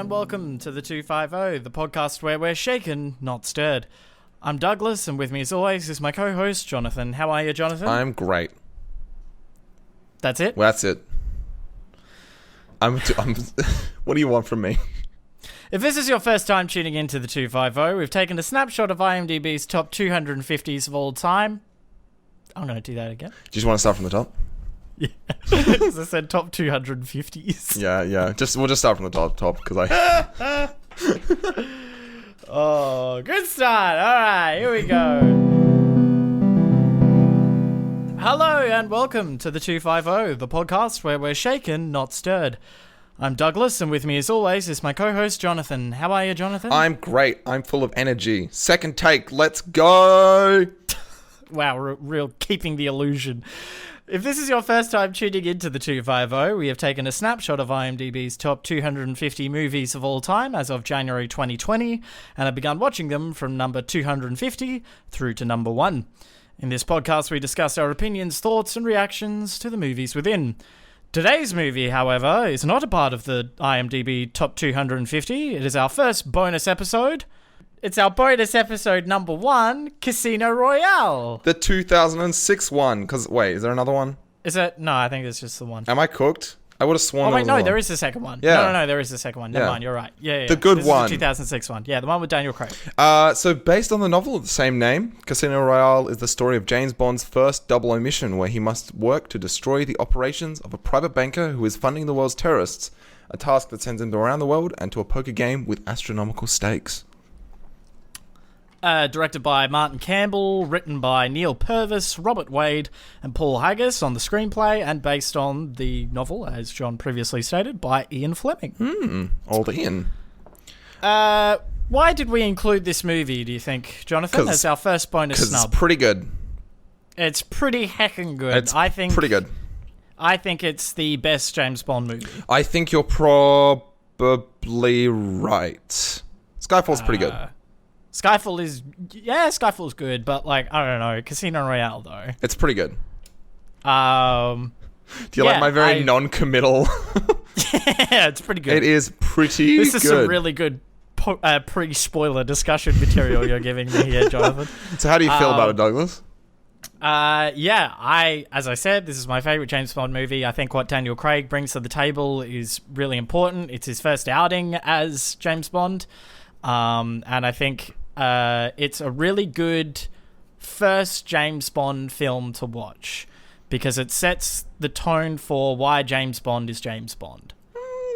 and welcome to the TwoFiveOh, the podcast where we're shaken, not stirred. I'm Douglas, and with me as always is my co-host, Jonathan. How are you, Jonathan? I'm great. That's it? Well, that's it. I'm what do you want from me? If this is your first time tuning into the TwoFiveOh, we've taken a snapshot of IMDb's top 250s of all time. I'm going to do that again. Do you just want to start from the top? Yeah. As I said, top 250s. Yeah. We'll just start from the top because I. Oh, good start. All right, here we go. Hello and welcome to the TwoFiveOh, the podcast where we're shaken, not stirred. I'm Douglas, and with me as always is my co-host, Jonathan. How are you, Jonathan? I'm great. I'm full of energy. Second take. Let's go. Wow, real keeping the illusion. If this is your first time tuning into the TwoFiveOh, we have taken a snapshot of IMDb's top 250 movies of all time as of January 2020, and have begun watching them from number 250 through to number 1. In this podcast, we discuss our opinions, thoughts, and reactions to the movies within. Today's movie, however, is not a part of the IMDb top 250. It is our first bonus episode. It's our bonus episode number 1, Casino Royale. The 2006 one. Wait, is there another one? Is it? No, I think it's just the one. Am I cooked? I would have sworn. Oh wait, there was no, there is the second one. Yeah. No, there is the second one. Never mind, you're right. Yeah. The good this one. Is the 2006 one. Yeah, the one with Daniel Craig. So based on the novel of the same name, Casino Royale is the story of James Bond's first double mission, where he must work to destroy the operations of a private banker who is funding the world's terrorists, a task that sends him around the world and to a poker game with astronomical stakes. Directed by Martin Campbell, written by Neil Purvis, Robert Wade, and Paul Haggis on the screenplay, and based on the novel, as John previously stated, by Ian Fleming. Old Ian. Why did we include this movie, do you think, Jonathan, as our first bonus snub? Because it's pretty good. It's pretty heckin' good. It's pretty good. I think it's the best James Bond movie. I think you're probably right. Skyfall's pretty good. Skyfall's good, but I don't know. Casino Royale though. It's pretty good. Do you like my very non-committal? Yeah, it's pretty good. It is pretty good. This is some really good pre-spoiler discussion material you're giving me here, Jonathan. So how do you feel about it, Douglas? As I said, this is my favorite James Bond movie. I think what Daniel Craig brings to the table is really important. It's his first outing as James Bond. And I think it's a really good first James Bond film to watch because it sets the tone for why James Bond is James Bond.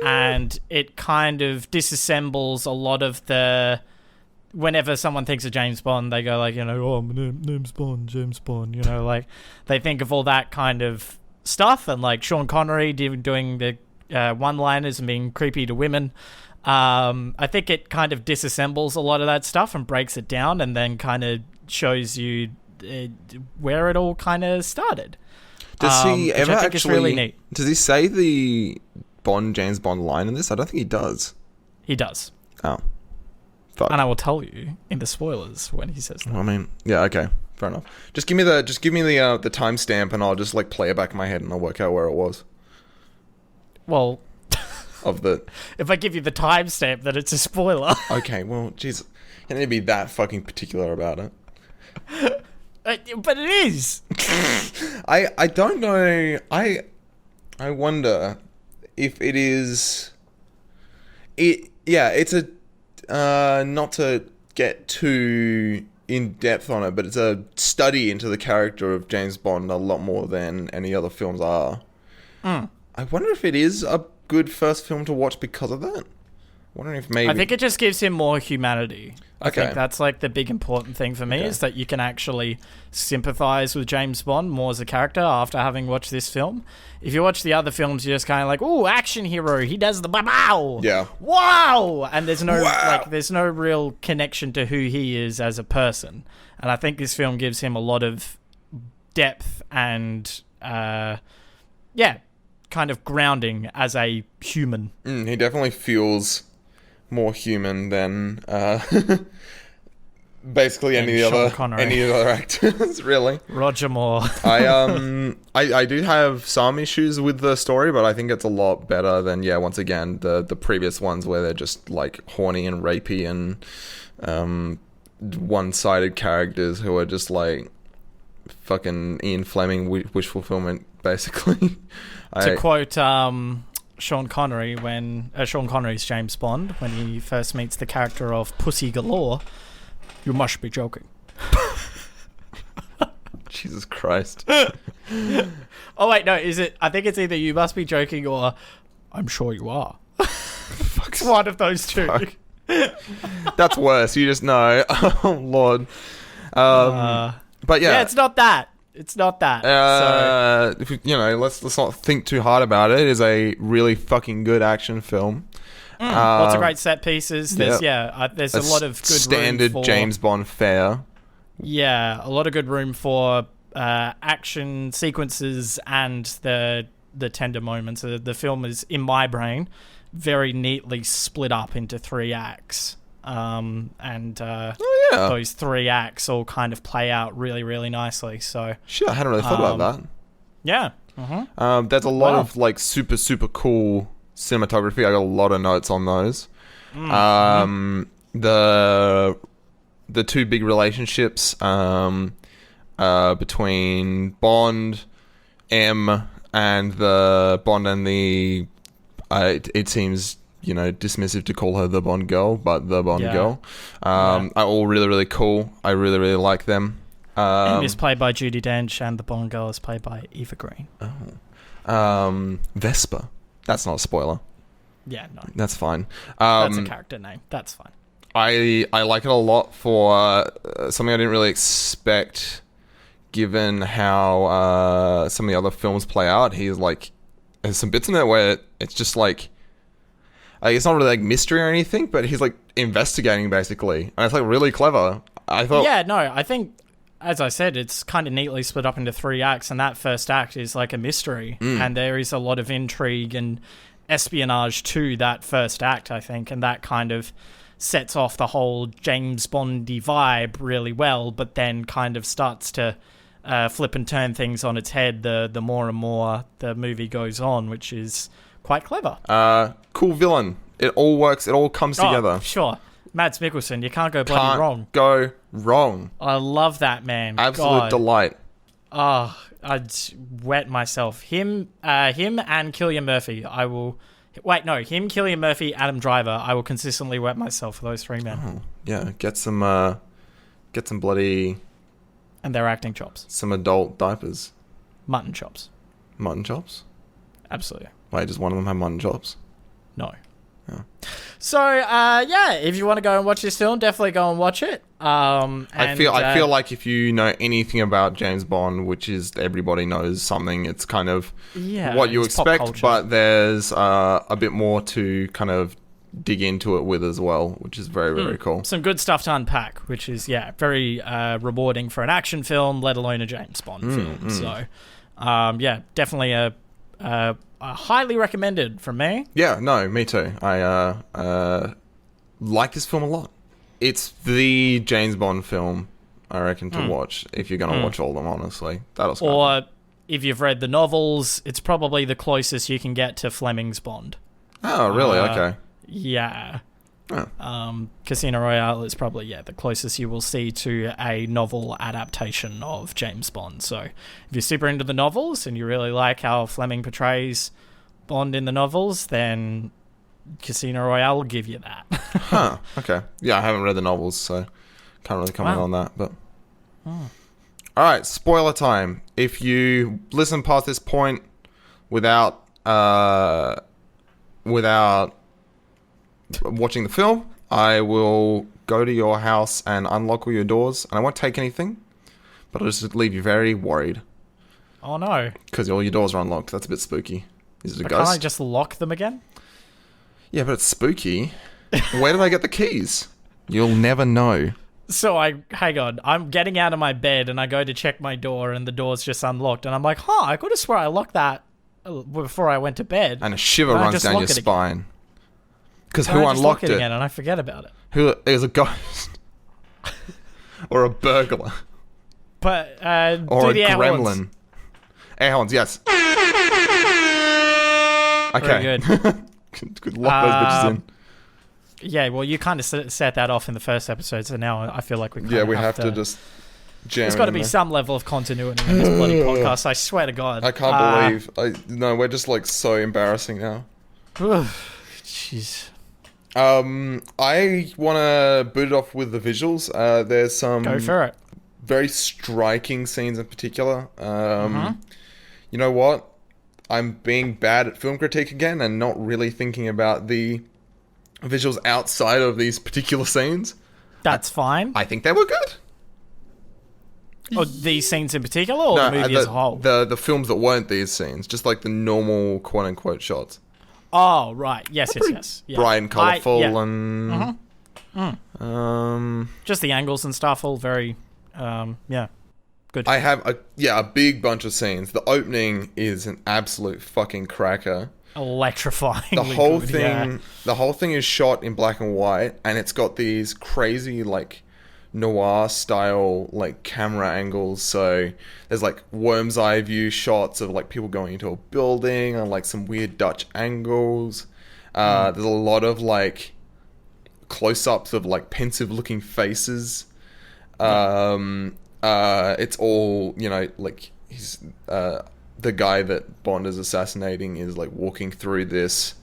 And it kind of disassembles a lot of the... Whenever someone thinks of James Bond, they go oh, name's Bond, James Bond, they think of all that kind of stuff, and Sean Connery doing the one-liners and being creepy to women. I think it kind of disassembles a lot of that stuff and breaks it down and then kind of shows you where it all kind of started. Does he ever actually... It's really neat. Does he say the James Bond line in this? I don't think he does. He does. Oh. Fuck. And I will tell you in the spoilers when he says that. I mean, yeah, okay. Fair enough. Just give me the timestamp and I'll just play it back in my head and I'll work out where it was. Well... If I give you the timestamp, then it's a spoiler. Okay, well, jeez, you need to be that fucking particular about it. But it is. I don't know. I wonder if it is. It's a not to get too in depth on it, but it's a study into the character of James Bond a lot more than any other films are. I wonder if it is a good first film to watch because of that. Wondering if maybe... I think it just gives him more humanity. I Okay. think that's the big important thing for me is that you can actually sympathize with James Bond more as a character after having watched this film. If you watch the other films, you're just kind of ooh, action hero, he does the wow. Yeah. Wow! And there's no there's no real connection to who he is as a person. And I think this film gives him a lot of depth and kind of grounding as a human. He definitely feels more human than basically any Sean other Connery. actors, really. Roger Moore. I do have some issues with the story, but I think it's a lot better than once again the previous ones where they're just like horny and rapey and one-sided characters who are just like fucking Ian Fleming wish fulfillment, basically. To quote Sean Connery Sean Connery's James Bond, when he first meets the character of Pussy Galore, you must be joking. Jesus Christ. Oh wait, no, is it? I think it's either you must be joking or I'm sure you are. It's one of those two. Fuck. That's worse. You just know. Oh Lord. But yeah, it's not that. It's not that. So. If let's not think too hard about it. It is a really fucking good action film. Lots of great set pieces. There's there's a lot of good standard room for, James Bond fare. Yeah, a lot of good room for action sequences and the tender moments. The film is, in my brain, very neatly split up into 3 acts. Those 3 acts all kind of play out really, really nicely. So shit, I hadn't really thought about that. Yeah. Mm-hmm. There's a lot of like super, super cool cinematography. I got a lot of notes on those. The 2 big relationships between Bond, M, and the Bond and the it seems dismissive to call her the Bond girl, but the Bond girl are all really, really cool. I really, really like them. M is played by Judi Dench and the Bond girl is played by Eva Green. Vesper. That's not a spoiler. Yeah, no. That's fine. That's a character name. That's fine. I like it a lot for something I didn't really expect, given how some of the other films play out. There's some bits in there where it's just like it's not really like mystery or anything, but he's like investigating basically, and it's like really clever. I thought. Yeah, no, I think, as I said, it's kind of neatly split up into 3 acts, and that first act is like a mystery, and there is a lot of intrigue and espionage to that first act, I think, and that kind of sets off the whole James Bondy vibe really well, but then kind of starts to flip and turn things on its head the more and more the movie goes on, which is quite clever. Cool villain. It all works. It all comes together. Sure. Mads Mikkelsen, you can't go bloody wrong. Can't go wrong. I love that man. Absolute delight. Oh, I'd wet myself. Him and Cillian Murphy. I will... Wait, no. Him, Cillian Murphy, Adam Driver. I will consistently wet myself for those 3 men. Oh, yeah. Get some bloody... And their acting chops. Some adult diapers. Mutton chops. Mutton chops? Absolutely. Wait, does one of them have mutton chops? No. Oh. So, if you want to go and watch this film, definitely go and watch it. I feel like if you know anything about James Bond, which is everybody knows something, it's kind of what you expect, but there's a bit more to kind of dig into it with as well, which is very, very cool. Some good stuff to unpack, which is, very rewarding for an action film, let alone a James Bond film. So, definitely a highly recommended from me. Yeah, no, me too. I like this film a lot. It's the James Bond film, I reckon, to watch if you're going to watch all of them, honestly. Or if you've read the novels, it's probably the closest you can get to Fleming's Bond. Oh, really? Okay. Yeah. Casino Royale is probably, the closest you will see to a novel adaptation of James Bond. So if you're super into the novels and you really like how Fleming portrays Bond in the novels, then Casino Royale will give you that. Huh, okay. Yeah, I haven't read the novels, so can't really comment on that. But Alright, spoiler time. If you listen past this point without watching the film, I will go to your house and unlock all your doors, and I won't take anything, but I'll just leave you very worried. Oh no. Because all your doors are unlocked. That's a bit spooky. Is it a ghost? Can't I just lock them again? Yeah, but it's spooky. Where did I get the keys? You'll never know. So hang on, I'm getting out of my bed and I go to check my door and the door's just unlocked, and I'm like, I could have swore I locked that before I went to bed. And a shiver runs down your spine. Because who unlocked it? Again and I forget about it. It was a ghost. or a burglar. But Or do a the air gremlin. horns. Air horns, yes. Okay. Very good. Good, lock those bitches in. Yeah, well, you kind of set that off in the first episode, so now I feel like we have to just jam. There's got to be some level of continuity in this bloody podcast. I swear to God. I can't believe. No, we're just like so embarrassing now. Jeez. I want to boot it off with the visuals. There's some Go for it. very striking scenes in particular. You know what? I'm being bad at film critique again and not really thinking about the visuals outside of these particular scenes. That's fine. I think they were good. Or these scenes in particular, or the movie as a whole? The films that weren't these scenes, just like the normal quote-unquote shots. Oh, right. Yes. Yeah. Bright and colourful and... Just the angles and stuff, all very... good. I have a big bunch of scenes. The opening is an absolute fucking cracker. Electrifying. The whole thing is shot in black and white, and it's got these crazy like noir style like camera angles. So there's like worm's eye view shots of like people going into a building and like some weird Dutch angles. There's a lot of like close-ups of like pensive looking faces. It's all, you know, like he's the guy that Bond is assassinating is like walking through this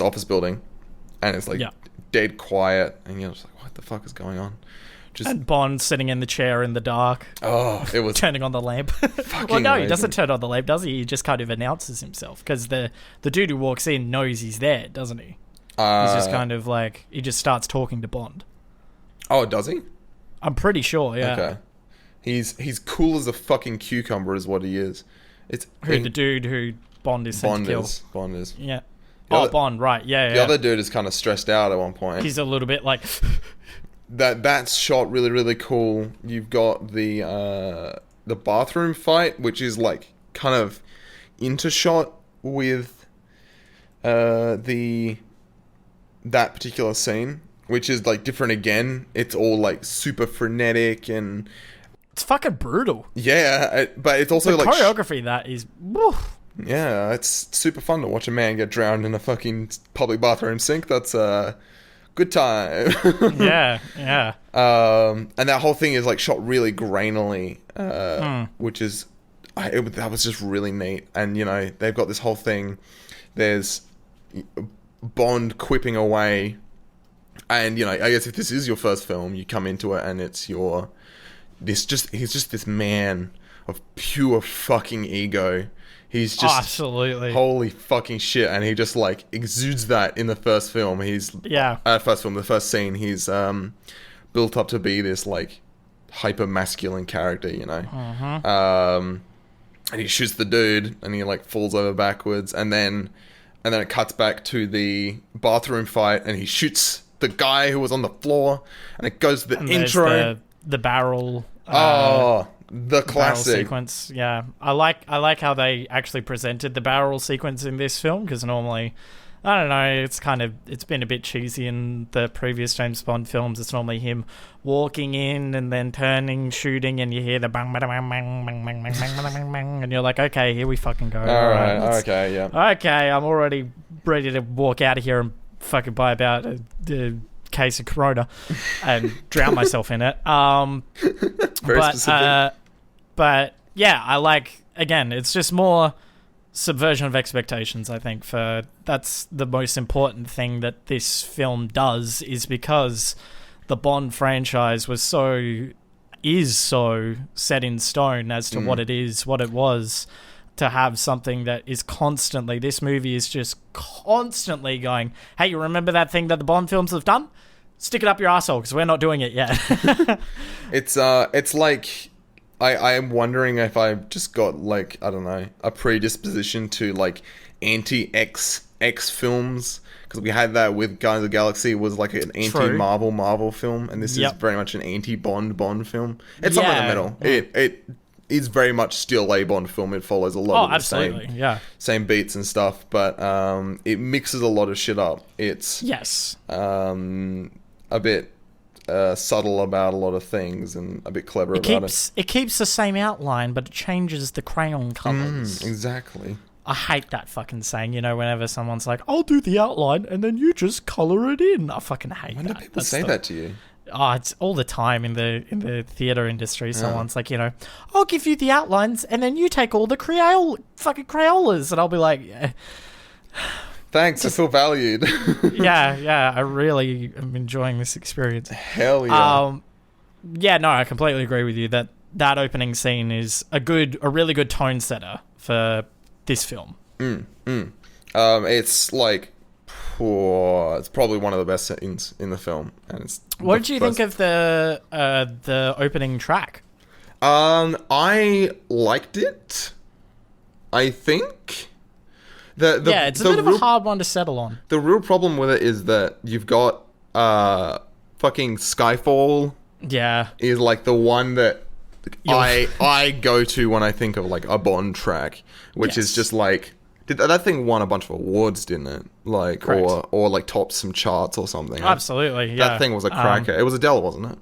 office building, and it's like dead quiet, and you're just like, what the fuck is going on? And Bond sitting in the chair in the dark. Oh, it was turning on the lamp. Well, no, he doesn't turn on the lamp, does he? He just kind of announces himself, because the dude who walks in knows he's there, doesn't he? He's just kind of like, he just starts talking to Bond. Oh, does he? I'm pretty sure, yeah. Okay. He's cool as a fucking cucumber is what he is. The dude who Bond is sent to kill. Bond is. Yeah. The Bond, right, yeah. The other dude is kind of stressed out at one point. He's a little bit like... That's shot really, really cool. You've got the bathroom fight, which is like kind of intershot with that particular scene, which is like different again. It's all like super frenetic and it's fucking brutal. Yeah, but it's also the like choreography that is. Woof. Yeah, it's super fun to watch a man get drowned in a fucking public bathroom sink. That's a good time. Yeah. And that whole thing is like shot really grainily, which is that was just really neat. And you know, they've got this whole thing. There's Bond quipping away, and you know, I guess if this is your first film, you come into it and it's he's just this man of pure fucking ego. He's just absolutely holy fucking shit, and he just like exudes that in the first film. The first scene, he's built up to be this like hyper masculine character, you know. And he shoots the dude, and he like falls over backwards, and then it cuts back to the bathroom fight, and he shoots the guy who was on the floor, and it goes to the intro. The barrel. The classic barrel sequence. Yeah, I like how they actually presented the barrel sequence in this film, because normally, I don't know, it's been a bit cheesy in the previous James Bond films. It's normally him walking in and then turning, shooting, and you hear the bang bang bang bang bang bang bang bang bang, and you're like, okay, here we fucking go. All right, okay, yeah. Okay, I'm already ready to walk out of here and fucking buy about a case of Corona and drown myself in it. Very specific. But yeah, I like, again, it's just more subversion of expectations, I think. That's the most important thing that this film does, is because the Bond franchise is so set in stone as to what it was, to have something that is constantly, this movie is just constantly going, hey, you remember that thing that the Bond films have done? Stick it up your arsehole, because we're not doing it yet. It's like, I am wondering if I've just got like, I don't know, a predisposition to like anti-X films, because we had that with Guardians of the Galaxy, was like an anti-Marvel film, and this is very much an anti-Bond film. It's somewhere in the middle. It is very much still a Bond film. It follows a lot of the same beats and stuff, but it mixes a lot of shit up. It's a bit subtle about a lot of things and a bit clever about it. It keeps the same outline, but it changes the crayon colours. Exactly. I hate that fucking saying, whenever someone's like, I'll do the outline and then you just colour it in. I fucking hate that. When do people say that to you? Oh, it's all the time in the theatre industry. Someone's like, I'll give you the outlines and then you take all the fucking Crayolas. And I'll be like, yeah. Thanks, I feel valued. yeah, I really am enjoying this experience. Hell yeah. Yeah, no, I completely agree with you that opening scene is a really good tone setter for this film. It's like, it's probably one of the best scenes in the film, and it's. What did you think of the opening track? I liked it. I think. It's a bit of a hard one to settle on. The real problem with it is that you've got fucking Skyfall. Yeah, is like the one that I go to when I think of like a Bond track, which is just like that thing won a bunch of awards, didn't it? Like or like topped some charts or something. Absolutely, yeah. That thing was a cracker. It was Adele, wasn't it?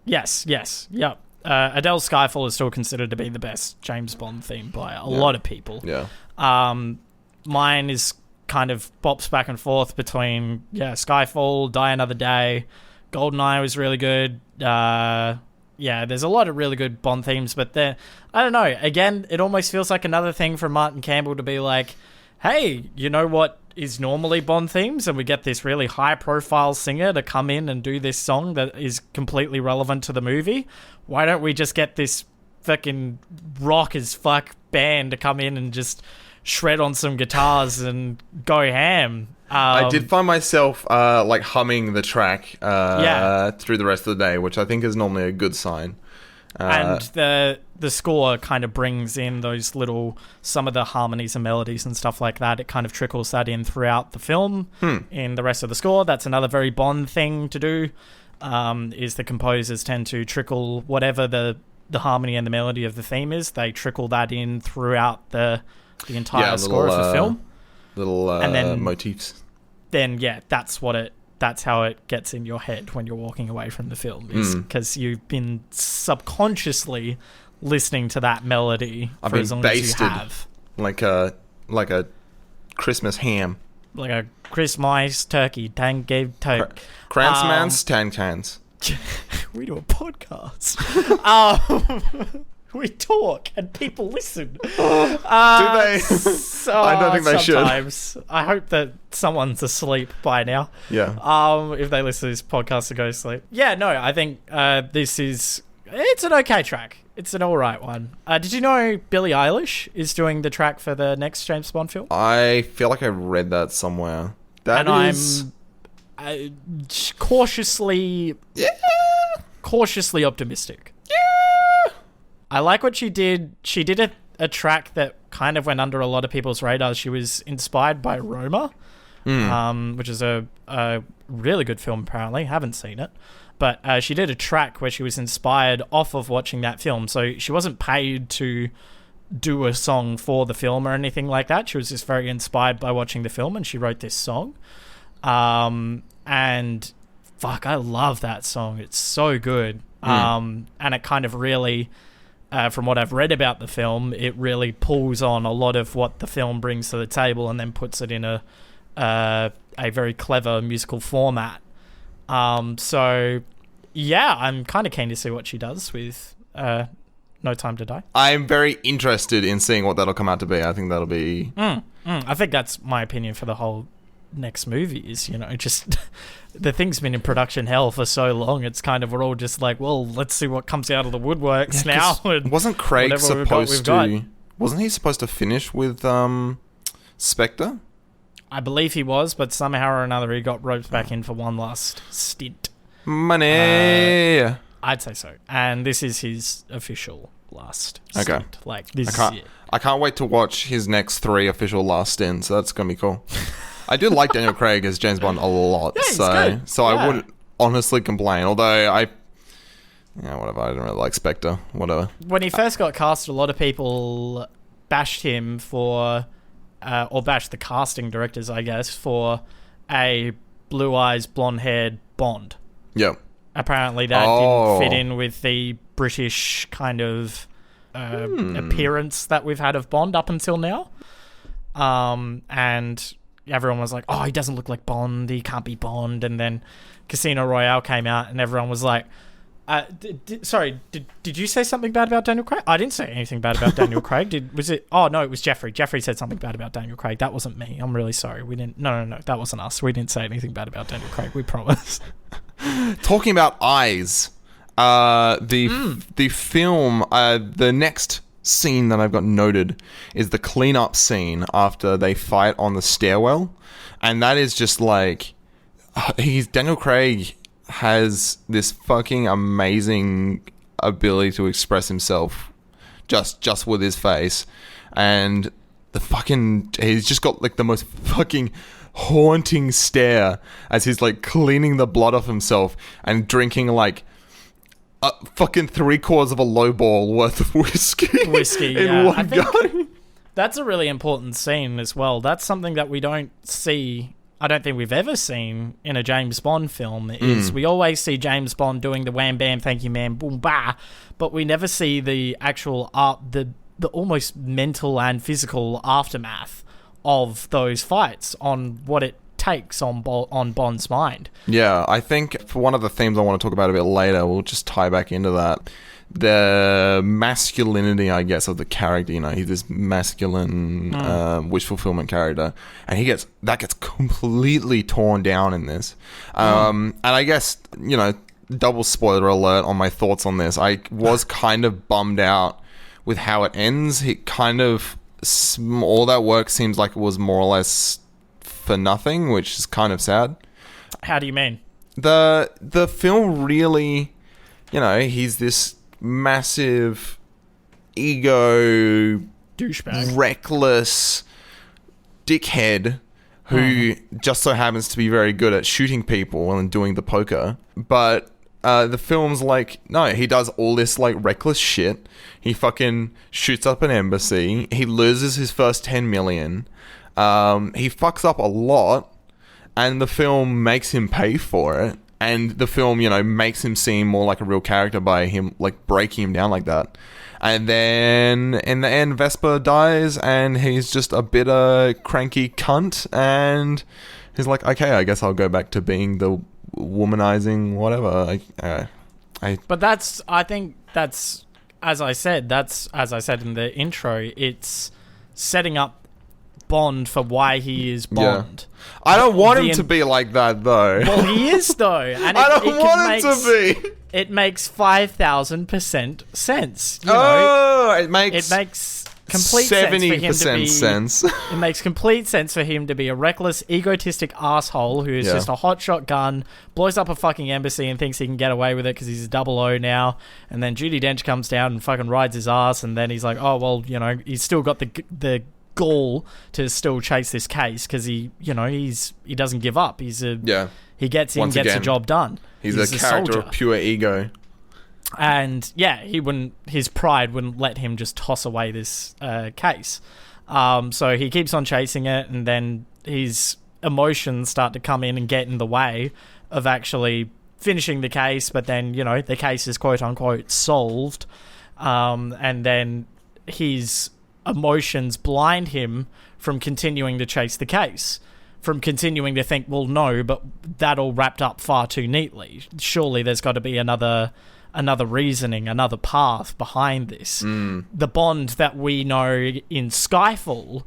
Yes, yep. Adele's Skyfall is still considered to be the best James Bond theme by a lot of people. Yeah. Mine is kind of bops back and forth between Skyfall, Die Another Day, GoldenEye was really good. There's a lot of really good Bond themes, but I don't know. Again, it almost feels like another thing from Martin Campbell to be like, hey, you know what is normally Bond themes? And we get this really high-profile singer to come in and do this song that is completely relevant to the movie. Why don't we just get this fucking rock as fuck band to come in and just shred on some guitars and go ham? I did find myself like humming the track through the rest of the day, which I think is normally a good sign. And the score kind of brings in some of the harmonies and melodies and stuff like that. It kind of trickles that in throughout the film in the rest of the score. That's another very Bond thing to do, is the composers tend to trickle whatever the harmony and the melody of the theme is. They trickle that in throughout the entire score of the film. And then motifs. Then that's how it gets in your head when you're walking away from the film, is because you've been subconsciously listening to that melody for as long as you have. Like a Christmas ham. Like a Christmas turkey, tang gave toke. Cransman's tan cans. We do a podcast. We talk and people listen. Do they? I don't think they sometimes. Should. I hope that someone's asleep by now. Yeah. If they listen to this podcast to go to sleep. Yeah, no, I think it's an okay track. It's an alright one. Did you know Billie Eilish is doing the track for the next James Bond film? I feel like I read that somewhere. I'm cautiously optimistic. I like what she did. She did a track that kind of went under a lot of people's radars. She was inspired by Roma, which is a really good film, apparently. Haven't seen it. But she did a track where she was inspired off of watching that film. So she wasn't paid to do a song for the film or anything like that. She was just very inspired by watching the film, and she wrote this song. And fuck, I love that song. It's so good. And it kind of really... from what I've read about the film, it really pulls on a lot of what the film brings to the table and then puts it in a very clever musical format. So, yeah, I'm kind of keen to see what she does with No Time to Die. I'm very interested in seeing what that'll come out to be. I think that'll be... I think that's my opinion for the whole next movie is, just... The thing's been in production hell for so long. It's kind of, we're all just like, well, let's see what comes out of the woodworks now. Wasn't Craig wasn't he supposed to finish with Spectre? I believe he was, but somehow or another he got roped back in for one last stint. Money. I'd say so. And this is his official last stint. Like, this is it. I can't wait to watch his next 3 official last stints. So that's going to be cool. I do like Daniel Craig as James Bond a lot, so I wouldn't honestly complain. Although whatever, I don't really like Spectre, whatever. When he first got cast, a lot of people bashed him for, or bashed the casting directors, I guess, for a blue eyes, blonde haired Bond. Yeah. Apparently that didn't fit in with the British kind of appearance that we've had of Bond up until now. And everyone was like, oh, he doesn't look like Bond, he can't be Bond. And then Casino Royale came out and everyone was like, did you say something bad about Daniel Craig? I didn't say anything bad about Daniel Craig. Was it? Oh, no, it was Jeffrey. Jeffrey said something bad about Daniel Craig. That wasn't me. I'm really sorry. We didn't. No. That wasn't us. We didn't say anything bad about Daniel Craig. We promise. Talking about eyes, the film, the next scene that I've got noted is the cleanup scene after they fight on the stairwell, and that is just like Daniel Craig has this fucking amazing ability to express himself just with his face, and he's just got like the most fucking haunting stare as he's like cleaning the blood off himself and drinking like fucking 3/4 of a low ball worth of whiskey in one go. That's a really important scene as well. That's something that we don't see. I don't think we've ever seen in a James Bond film. Is we always see James Bond doing the wham bam thank you ma'am boom bah, but we never see the actual the almost mental and physical aftermath of those fights, on what it takes on Bond's mind. Yeah, I think for one of the themes I want to talk about a bit later, we'll just tie back into that. The masculinity, I guess, of the character. You know, he's this masculine wish fulfillment character, and that gets completely torn down in this. And I guess, you know, double spoiler alert on my thoughts on this. I was kind of bummed out with how it ends. It kind of, all that work seems like it was more or less for nothing, which is kind of sad. How do you mean? The film really, you know, he's this massive ego douchebag, reckless dickhead who just so happens to be very good at shooting people and doing the poker. But the film's like, no, he does all this like reckless shit. He fucking shoots up an embassy. He loses his first 10 million. He fucks up a lot, and the film makes him pay for it. And the film, you know, makes him seem more like a real character by him, like, breaking him down like that. And then, in the end, Vesper dies, and he's just a bitter, cranky cunt, and he's like, okay, I guess I'll go back to being the womanizing whatever. But I think that's, as I said in the intro, it's setting up Bond for why he is Bond. Yeah. I don't want him to be like that, though. Well, he is, though. And I don't want him to be. It makes 5,000% sense. You know? It makes complete 70% sense. It makes complete sense for him to be a reckless, egotistic asshole who is just a hotshot gun, blows up a fucking embassy and thinks he can get away with it because he's a 007 now. And then Judi Dench comes down and fucking rides his ass, and then he's like, oh, well, you know, he's still got the gall to still chase this case because he doesn't give up. He gets in, gets the job done. He's a character of pure ego. And yeah, his pride wouldn't let him just toss away this case. So he keeps on chasing it, and then his emotions start to come in and get in the way of actually finishing the case. But then, you know, the case is quote unquote solved. And then his emotions blind him from continuing to chase the case, from continuing to think, well, no, but that all wrapped up far too neatly. Surely there's got to be another reasoning, another path behind this. The Bond that we know in Skyfall,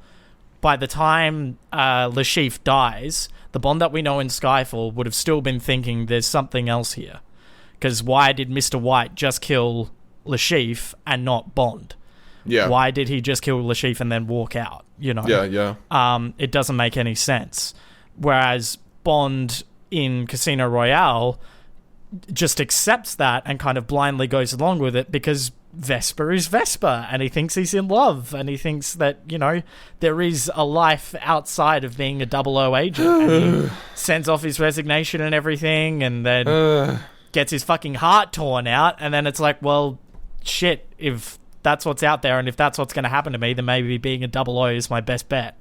by the time Le Chiffre dies, the Bond that we know in Skyfall would have still been thinking there's something else here. Because why did Mr. White just kill Le Chiffre and not Bond? Yeah. Why did he just kill Le Chiffre and then walk out? You know? Yeah. It doesn't make any sense. Whereas Bond in Casino Royale just accepts that and kind of blindly goes along with it because Vesper is Vesper, and he thinks he's in love, and he thinks that, you know, there is a life outside of being a 00 agent, and he sends off his resignation and everything, and then gets his fucking heart torn out, and then it's like, well, shit, if that's what's out there, and if that's what's going to happen to me, then maybe being a 00 is my best bet.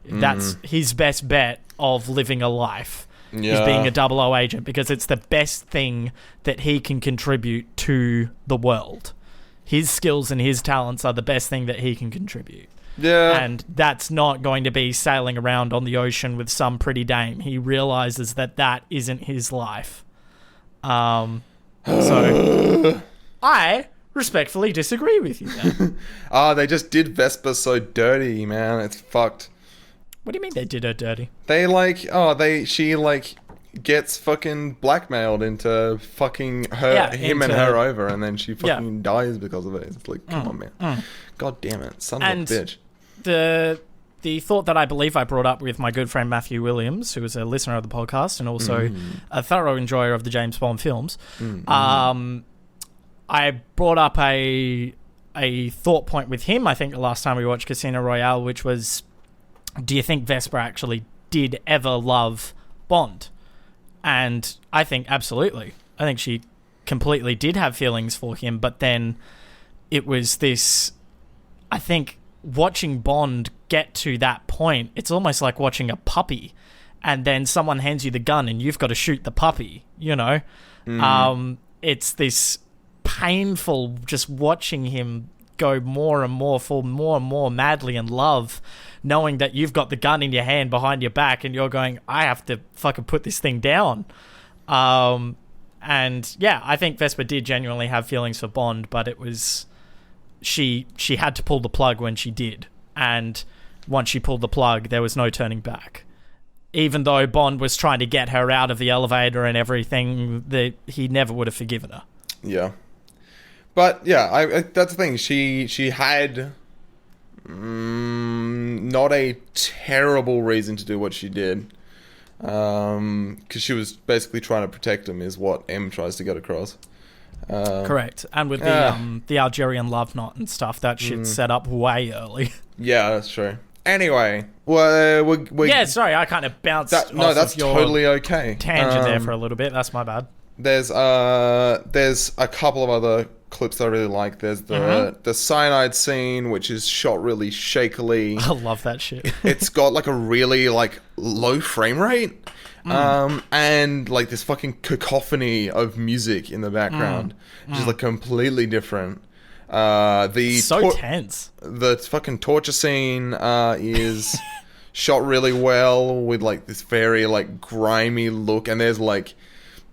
That's his best bet of living a life, is being a 00 agent, because it's the best thing that he can contribute to the world. His skills and his talents are the best thing that he can contribute. Yeah. And that's not going to be sailing around on the ocean with some pretty dame. He realizes that that isn't his life. So I respectfully disagree with you there. They just did Vesper so dirty, man. It's fucked. What do you mean they did her dirty? She gets fucking blackmailed into fucking him and her over, and then she fucking dies because of it. It's like, come on, man. God damn it. Son of a bitch. The thought that I believe I brought up with my good friend Matthew Williams, who is a listener of the podcast and also a thorough enjoyer of the James Bond films, I brought up a thought point with him, I think, the last time we watched Casino Royale, which was, do you think Vesper actually did ever love Bond? And I think absolutely. I think she completely did have feelings for him, but then it was this, I think, watching Bond get to that point, it's almost like watching a puppy, and then someone hands you the gun and you've got to shoot the puppy, you know? It's this painful just watching him go more and more, fall more and more madly in love, knowing that you've got the gun in your hand behind your back and you're going, I have to fucking put this thing down. And yeah, I think Vesper did genuinely have feelings for Bond, but it was, she had to pull the plug when she did. And once she pulled the plug, there was no turning back. Even though Bond was trying to get her out of the elevator and everything, he never would have forgiven her. Yeah. But yeah, I that's the thing. She had not a terrible reason to do what she did, because she was basically trying to protect him, is what M tries to get across. Correct. And with the Algerian love knot and stuff, that shit's set up way early. Yeah, that's true. Anyway, we yeah, sorry, I kind of bounced. That's totally okay. Tangent there for a little bit. That's my bad. There's a couple of other clips I really like. There's the cyanide scene, which is shot really shakily. I love that shit. It's got like a really like low frame rate, and like this fucking cacophony of music in the background, which is like completely different. Tense. The fucking torture scene is shot really well with like this very like grimy look, and there's like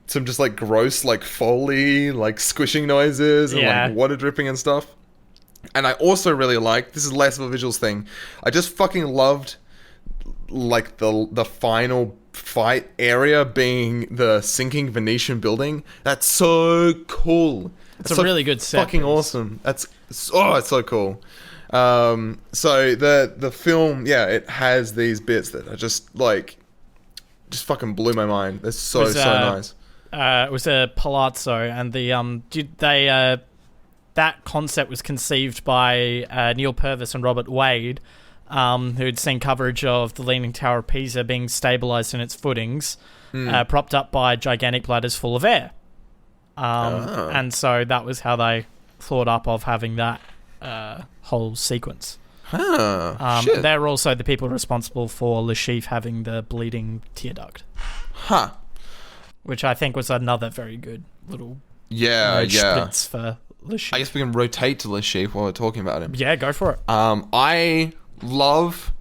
some just like gross like Foley like squishing noises and like water dripping and stuff. And I also really like, this is less of a visuals thing, I just fucking loved like the final fight area being the sinking Venetian building. That's so cool. It's a really good set. Fucking awesome. It's so cool. So the film, it has these bits that are just fucking blew my mind. They're so nice. It was a palazzo, and that concept was conceived by Neil Purvis and Robert Wade, who'd seen coverage of the Leaning Tower of Pisa being stabilized in its footings, propped up by gigantic bladders full of air. And so that was how they thought up of having that whole sequence. Shit. They're also the people responsible for Le Chiffre having the bleeding tear duct. Huh. Which I think was another very good little spritz for Le Chiffre. I guess we can rotate to Le Chiffre while we're talking about him. Yeah, go for it. I love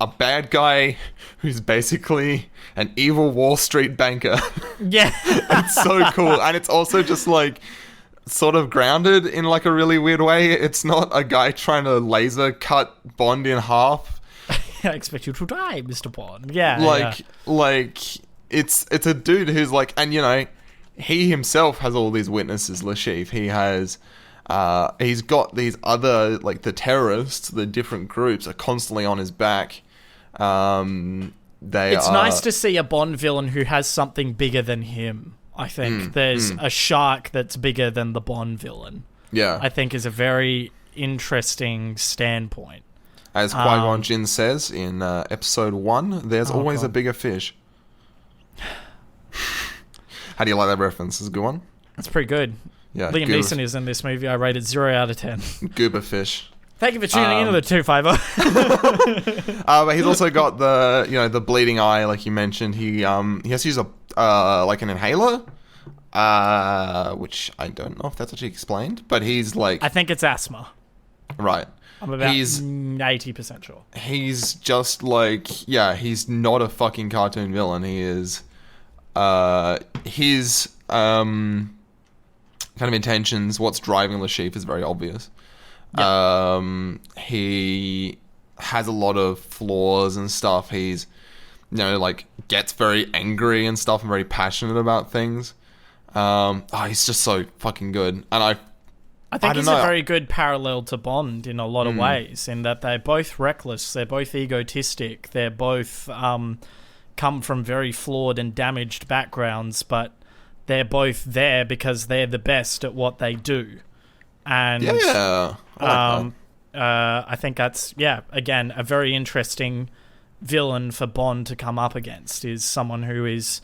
a bad guy who's basically an evil Wall Street banker. Yeah. It's so cool. And it's also just like sort of grounded in like a really weird way. It's not a guy trying to laser cut Bond in half. I expect you to die, Mr. Bond. Yeah. It's a dude who's like, and you know, he himself has all these witnesses, Le Chiffre. He has he's got these other, like the terrorists, the different groups are constantly on his back. It's nice to see a Bond villain who has something bigger than him. I think there's a shark that's bigger than the Bond villain. Yeah, I think is a very interesting standpoint. As Qui-Gon Jinn says in episode 1, there's always a bigger fish. How do you like that reference? Is it a good one? That's pretty good. Yeah, Liam Neeson is in this movie. I rated 0 out of 10. Goober fish. Thank you for tuning into the 250. But he's also got the bleeding eye, like you mentioned. He has to use an inhaler, which I don't know if that's actually explained. But he's like, I think it's asthma. Right. I'm about 80% sure. He's just like, he's not a fucking cartoon villain. He is, his kind of intentions, what's driving Le Chiffre is very obvious. Yep. He has a lot of flaws and stuff. He's, gets very angry and stuff and very passionate about things. He's just so fucking good. And I think he's a very good parallel to Bond in a lot of ways, in that they're both reckless, they're both egotistic, they're both come from very flawed and damaged backgrounds, but they're both there because they're the best at what they do. And I think that's, again, a very interesting villain for Bond to come up against, is someone who is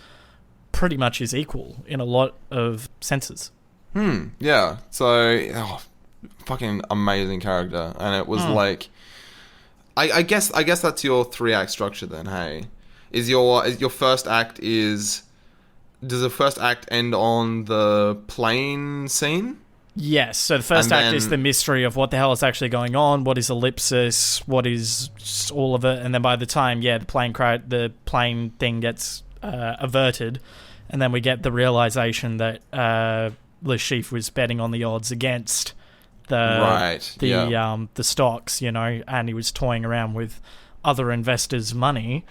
pretty much his equal in a lot of senses. Yeah. So, fucking amazing character, and it was like, I guess that's your 3-act structure then. Hey, is your first act does the first act end on the plane scene? Yes. So the first act is the mystery of what the hell is actually going on. What is ellipsis? What is all of it? And then by the time, the plane thing gets averted, and then we get the realization that Le Chiffre was betting on the odds against the stocks, and he was toying around with other investors' money.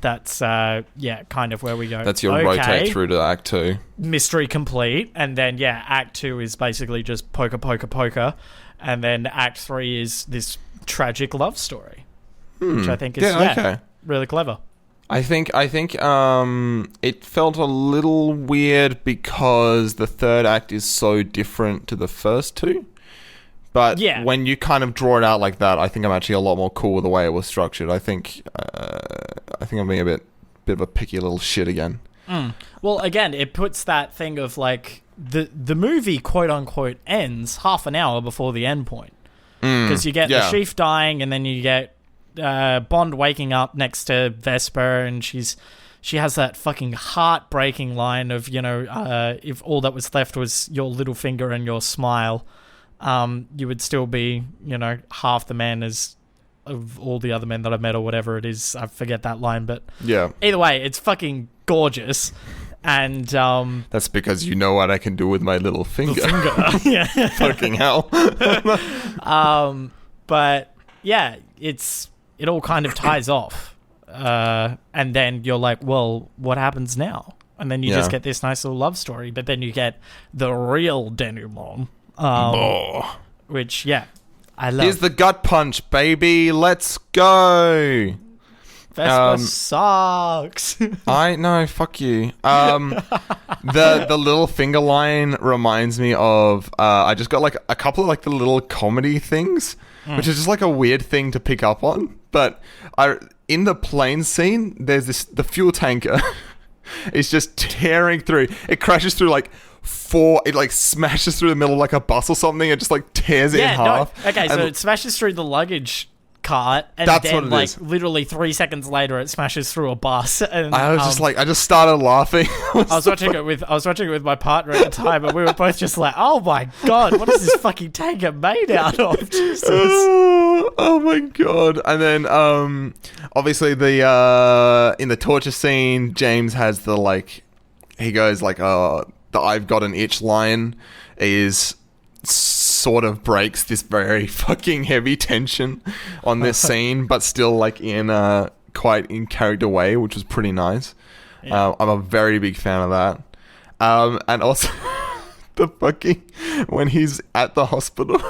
That's kind of where we go. That's your rotate through to Act 2. Mystery complete, and then Act 2 is basically just poker, and then Act 3 is this tragic love story, which I think is really clever. I think it felt a little weird because the third act is so different to the first two. But when you kind of draw it out like that, I think I'm actually a lot more cool with the way it was structured. I think I'm being a bit of a picky little shit again. Well, again, it puts that thing of like the movie quote unquote ends half an hour before the end point, because you get the chief dying, and then you get Bond waking up next to Vesper, and she has that fucking heartbreaking line of, if all that was left was your little finger and your smile, you would still be, half the man of all the other men that I've met, or whatever it is. I forget that line, but either way, it's fucking gorgeous. And that's because you know what I can do with my little finger. Fucking hell. But it all kind of ties off, and then you're like, well, what happens now? And then you just get this nice little love story, but then you get the real denouement, which I love. Here's the gut punch, baby. Let's go. Vespa sucks. I know, fuck you. The little finger line reminds me of I just got like a couple of like the little comedy things, which is just like a weird thing to pick up on. But in the plane scene, there's the fuel tanker is just tearing through. It crashes through like it like smashes through the middle of like a bus or something. It just like tears it in half. Okay, so it smashes through the luggage cart, and then like literally 3 seconds later it smashes through a bus, and I was just like, I just started laughing. I was watching it with my partner at the time, and we were both just like, oh my god, what is this fucking tanker made out of? Jesus. Oh my god. And then obviously the in the torture scene, James has the like, he goes like the I've got an itch line is sort of breaks this very fucking heavy tension on this scene, but still like in a quite in character way, which was pretty nice. I'm a very big fan of that. And also the fucking when he's at the hospital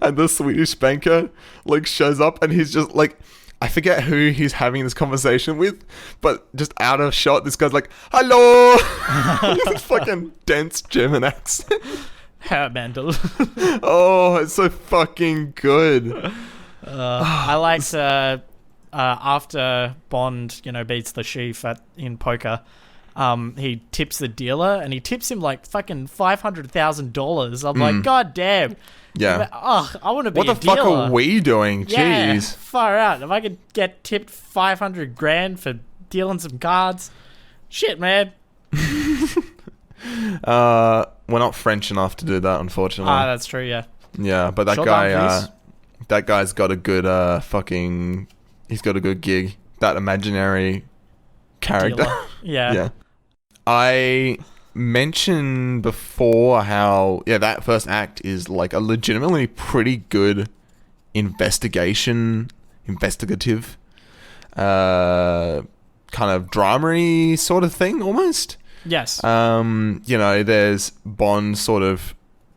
and the Swedish banker like shows up, and he's just like, I forget who he's having this conversation with, but just out of shot, this guy's like, hello. This fucking dense German accent. Herr Mandel. Oh, it's so fucking good. I liked after Bond, beats the chief in poker, he tips the dealer, and he tips him like fucking $500,000. I'm like, God damn. Yeah. I want to be a dealer. What the fuck are we doing? Yeah, Jeez. far out. If I could get tipped $500,000 for dealing some cards, shit, man. We're not French enough to do that, unfortunately. That's true. Yeah. Yeah, but that that guy's got a good he's got a good gig. That imaginary character. Yeah. Yeah. I mentioned before how that first act is like a legitimately pretty good investigative kind of drama-y sort of thing almost. Yes. There's Bond sort of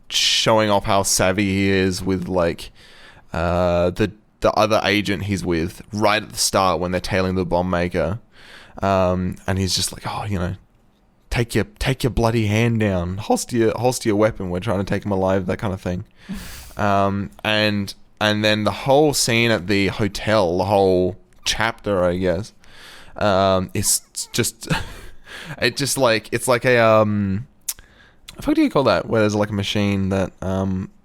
showing off how savvy he is with like the other agent he's with right at the start when they're tailing the bomb maker. And he's just like, take your bloody hand down, holster your weapon. We're trying to take him alive, that kind of thing. And then the whole scene at the hotel, the whole chapter, I guess, is just it's like a what do you call that? Where there's like a machine that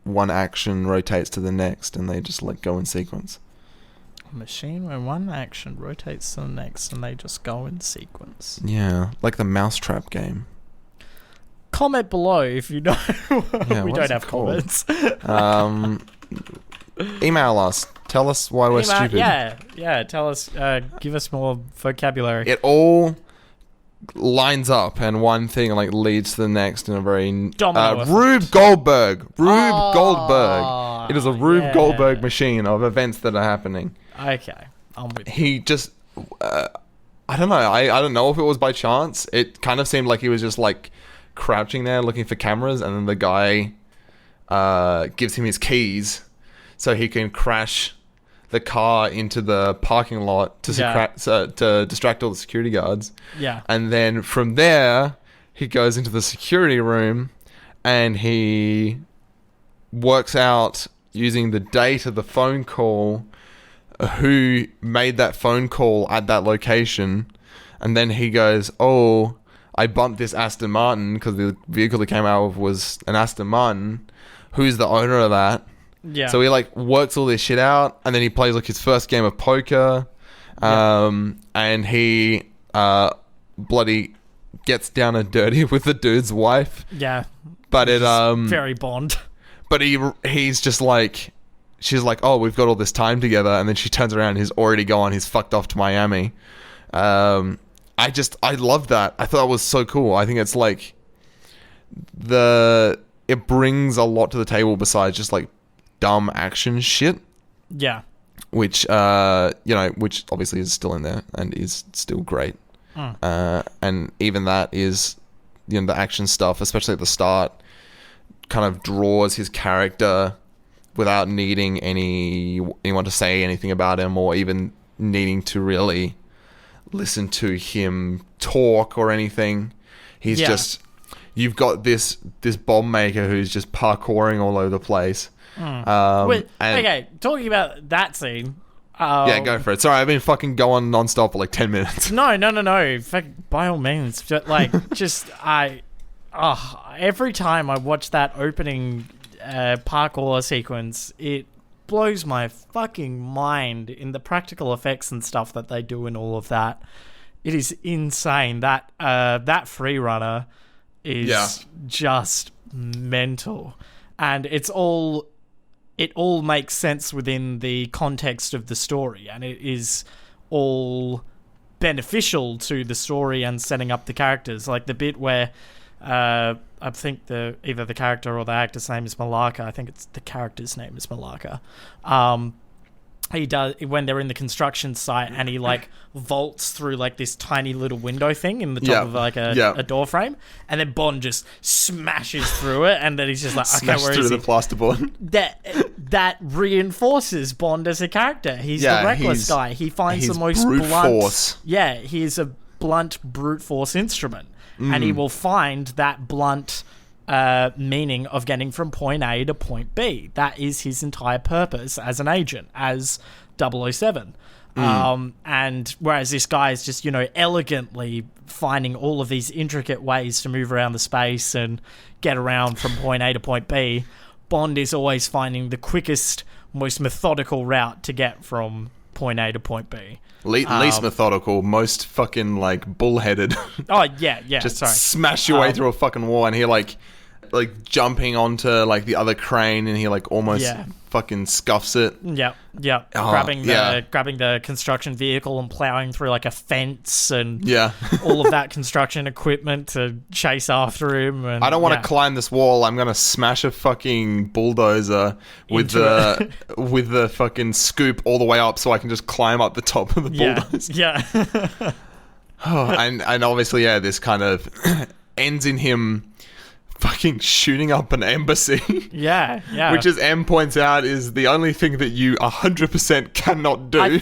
one action rotates to the next, and they just like go in sequence. Machine where one action rotates to the next and they just go in sequence. Yeah, like the Mousetrap game. Comment below if you know. We don't have comments. Email us. Tell us why we're stupid. Yeah. Tell us. Give us more vocabulary. It all lines up, and one thing like leads to the next in a very Rube Goldberg. Goldberg. It is a Rube Goldberg machine of events that are happening. Okay, I'm with you. He just, I don't know. I don't know if it was by chance. It kind of seemed like he was just like crouching there looking for cameras, and then the guy gives him his keys so he can crash the car into the parking lot to distract all the security guards. Yeah. And then from there, he goes into the security room and he works out using the date of the phone call who made that phone call at that location. And then he goes, oh, I bumped this Aston Martin because the vehicle that came out was an Aston Martin. Who's the owner of that? Yeah. So he like works all this shit out, and then he plays like his first game of poker, and he bloody gets down and dirty with the dude's wife. Yeah. But it very Bond. But he's just like, she's like, oh, we've got all this time together, and then she turns around and he's already gone. He's fucked off to Miami. I love that. I thought it was so cool. I think it's like it brings a lot to the table besides just like dumb action shit. Yeah. Which obviously is still in there and is still great. And even that is, the action stuff, especially at the start, kind of draws his character without needing anyone to say anything about him or even needing to really listen to him talk or anything. He's just, you've got this bomb maker who's just parkouring all over the place. Okay, talking about that scene. Yeah, go for it. Sorry, I've been fucking going non-stop for like 10 minutes. No. In fact, by all means. Every time I watch that opening parkour sequence, it blows my fucking mind in the practical effects and stuff that they do in all of that. It is insane. That free runner is just mental. And it all makes sense within the context of the story, and it is all beneficial to the story and setting up the characters. Like the bit where I think either the character or the actor's name is Malaka. I think it's the character's name is Malaka. He does when they're in the construction site, and he like vaults through like this tiny little window thing in the top of like a door frame, and then Bond just smashes through it, and then he's just like, okay, where is he? The plasterboard. That reinforces Bond as a character. He's the reckless guy. He finds the most blunt force. Yeah, he is a blunt brute force instrument, and he will find that blunt meaning of getting from point A to point B. That is his entire purpose as an agent, as 007. And whereas this guy is just, elegantly finding all of these intricate ways to move around the space and get around from point A to point B, Bond is always finding the quickest, most methodical route to get from point A to point B. Least methodical, most fucking, bullheaded. Oh, yeah, Just sorry. smash your way through a fucking wall, and he, jumping onto, the other crane, and he, almost fucking scuffs it. Yeah. Grabbing the construction vehicle and plowing through, a fence and all of that construction equipment to chase after him. And, I don't want to climb this wall. I'm going to smash a fucking bulldozer with the fucking scoop all the way up so I can just climb up the top of the bulldozer. Yeah. And obviously, this kind of ends in him fucking shooting up an embassy. Yeah. Which, as M points out, is the only thing that you 100% cannot do. I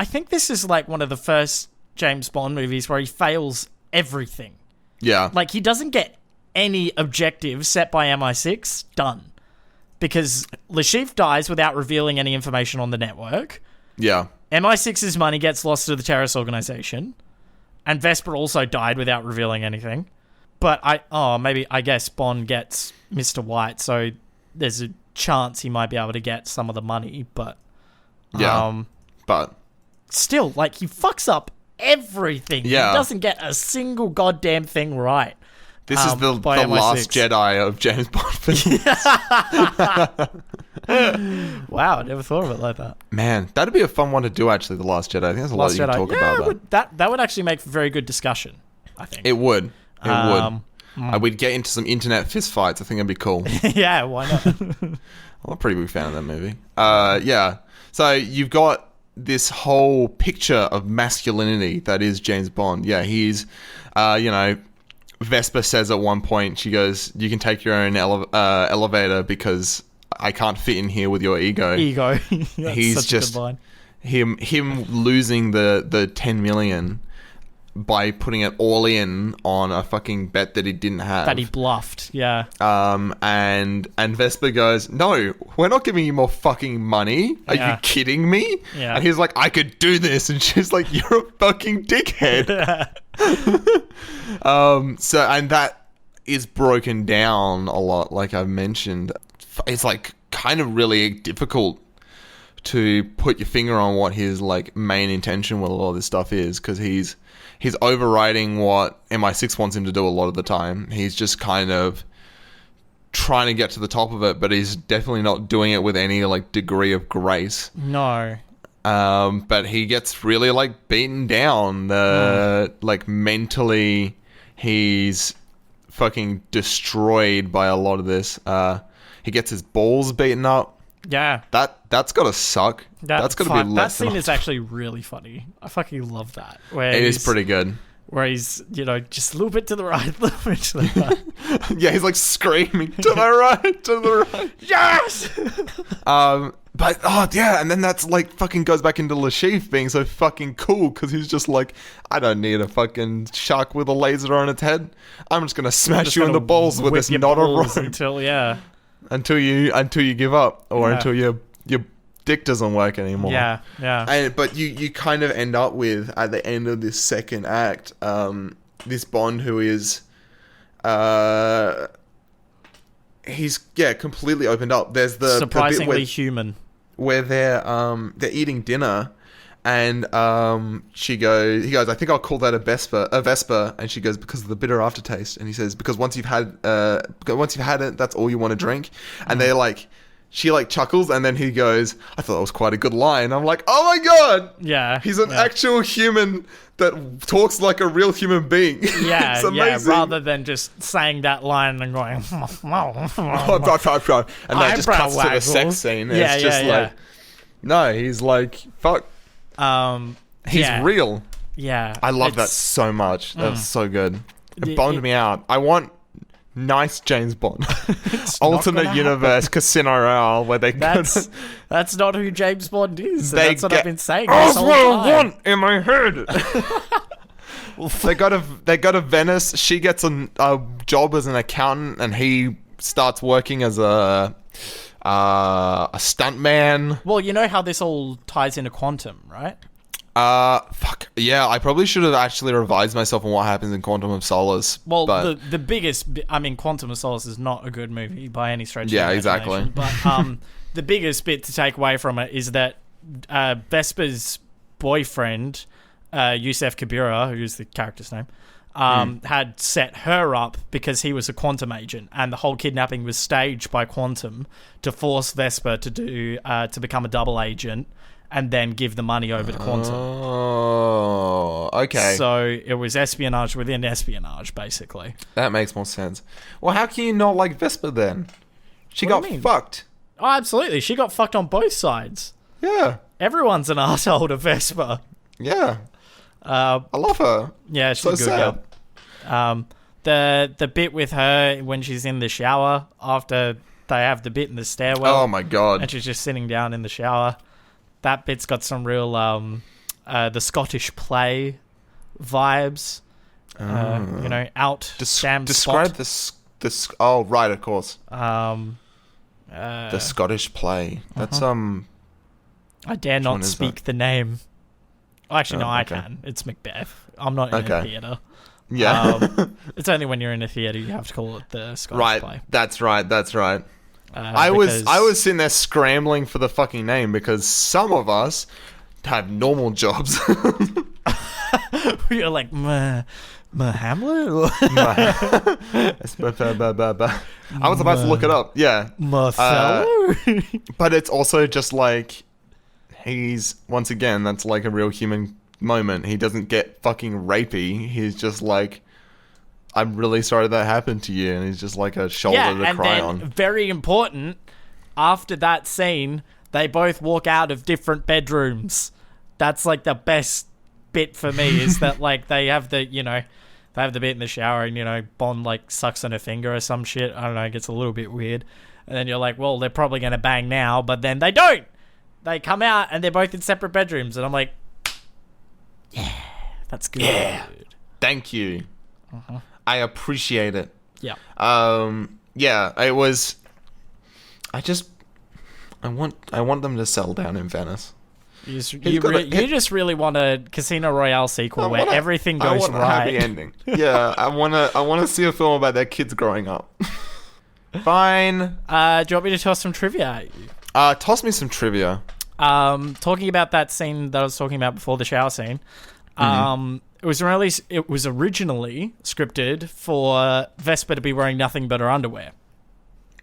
think this is one of the first James Bond movies where he fails everything. Yeah. He doesn't get any objectives set by MI6 done. Because Le Chiffre dies without revealing any information on the network. Yeah. MI6's money gets lost to the terrorist organization. And Vesper also died without revealing anything. But I guess Bond gets Mr. White, so there's a chance he might be able to get some of the money, but but still, he fucks up everything. Yeah. He doesn't get a single goddamn thing right. This is the last Jedi of James Bond films. Wow, I never thought of it like that. Man, that'd be a fun one to do, actually, The Last Jedi. I think there's a lot you can talk about that. That would actually make for very good discussion, I think. It would. We'd get into some internet fistfights. I think it'd be cool. Yeah, why not? I'm a pretty big fan of that movie. So you've got this whole picture of masculinity that is James Bond. Yeah, he's, Vesper says at one point, she goes, "You can take your own elevator because I can't fit in here with your ego." He's such just a good line. him losing the 10 million by putting it all in on a fucking bet that he didn't have. That he bluffed, yeah. And Vesper goes, "No, we're not giving you more fucking money. Are you kidding me?" Yeah. And he's like, "I could do this." And she's like, "You're a fucking dickhead." And that is broken down a lot, like I've mentioned. It's kind of really difficult to put your finger on what his main intention with a lot of this stuff is, because he's overriding what MI6 wants him to do a lot of the time. He's just kind of trying to get to the top of it, but he's definitely not doing it with any degree of grace. No. But he gets really beaten down. Mentally, he's fucking destroyed by a lot of this. He gets his balls beaten up. Yeah. That's gotta suck. That's gotta be less. That scene is actually really funny. I fucking love that. It is pretty good. Where he's, just a little bit to the right, a little bit to the right. Yeah, he's screaming, "To the right, to the right." Yes! And then that's fucking goes back into Le Chiffre being so fucking cool, because he's just "I don't need a fucking shark with a laser on its head. I'm just gonna smash you in the balls with this knot of rope until you give up, or until your dick doesn't work anymore." Yeah. But you kind of end up with, at the end of this second act, this Bond who is he's completely opened up. There's the surprisingly the bit human, where they're eating dinner, and he goes, "I think I'll call that a Vesper," and she goes, "Because of the bitter aftertaste." And he says, "Because once you've had it, that's all you want to drink." And they're she chuckles, and then he goes, "I thought that was quite a good line." I'm like, "Oh my god!" Yeah, he's an actual human that talks like a real human being. Yeah, it's amazing. Rather than just saying that line and going, and that just cuts to the sex scene. It's just no, he's fuck. He's real. Yeah, I love that so much. That's so good. It bummed me out. I want nice James Bond, alternate universe Casino Royale, where that's not who James Bond is. That's what I've been saying. That's what I want in my head. They go to Venice. She gets a job as an accountant, and he starts working as a A stuntman. Well, you know how this all ties into Quantum, right? Fuck. Yeah, I probably should have actually revised myself on what happens in Quantum of Solace. Well, but the biggest... I mean, Quantum of Solace is not a good movie by any stretch of the Yeah, imagination. exactly. But the biggest bit to take away from it is that Vesper's boyfriend, Yusef Kabira, who's the character's name, had set her up because he was a Quantum agent, and the whole kidnapping was staged by Quantum to force Vesper to become a double agent and then give the money over to Quantum. Oh, okay. So it was espionage within espionage, basically. That makes more sense. Well, how can you not like Vesper then? She What do got you mean? fucked. Oh, absolutely. She got fucked on both sides. Yeah. Everyone's an asshole to Vesper. Yeah. I love her. Yeah, she's So a good sad. girl. The bit with her when she's in the shower after they have the bit in the stairwell. Oh my god. And she's just sitting down in the shower. That bit's got some real the Scottish play vibes. You know, out Sam describe Spot. this. Oh right, of course. The The Scottish play. That's I dare one not is speak the name. Oh, actually, no, Oh, I okay. can. It's Macbeth. I'm not in a Okay. theatre. Yeah. It's only when you're in a theatre you have to call it the Scottish right. play. That's right. That's right. I Because- was sitting there scrambling for the fucking name because some of us have normal jobs. You're like, Hamlet? I was about to look it up. Yeah. Marcello? But it's also just like he's once again that's like a real human moment. He doesn't get fucking rapey. He's just like, I'm really sorry that happened to you, and he's just like a shoulder Yeah, to and cry then, on. very important, after that scene, they both walk out of different bedrooms. That's like the best bit for me, is that like they have the bit in the shower and, you know, Bond like sucks on her finger or some shit. I don't know, it gets a little bit weird. And then you're like, well, they're probably going to bang now, but then they don't. They come out and they're both in separate bedrooms, and I'm like, yeah, that's good. Yeah. Thank you. I appreciate it. Yeah. Yeah, it was. I want them to settle down in Venice. You just really want a Casino Royale sequel where everything I goes want a right. happy ending. Yeah, I wanna see a film about their kids growing up. Fine. Do you want me to toss some trivia at you? Toss me some trivia. Talking about that scene that I was talking about before, the shower scene. It was originally scripted for Vesper to be wearing nothing but her underwear.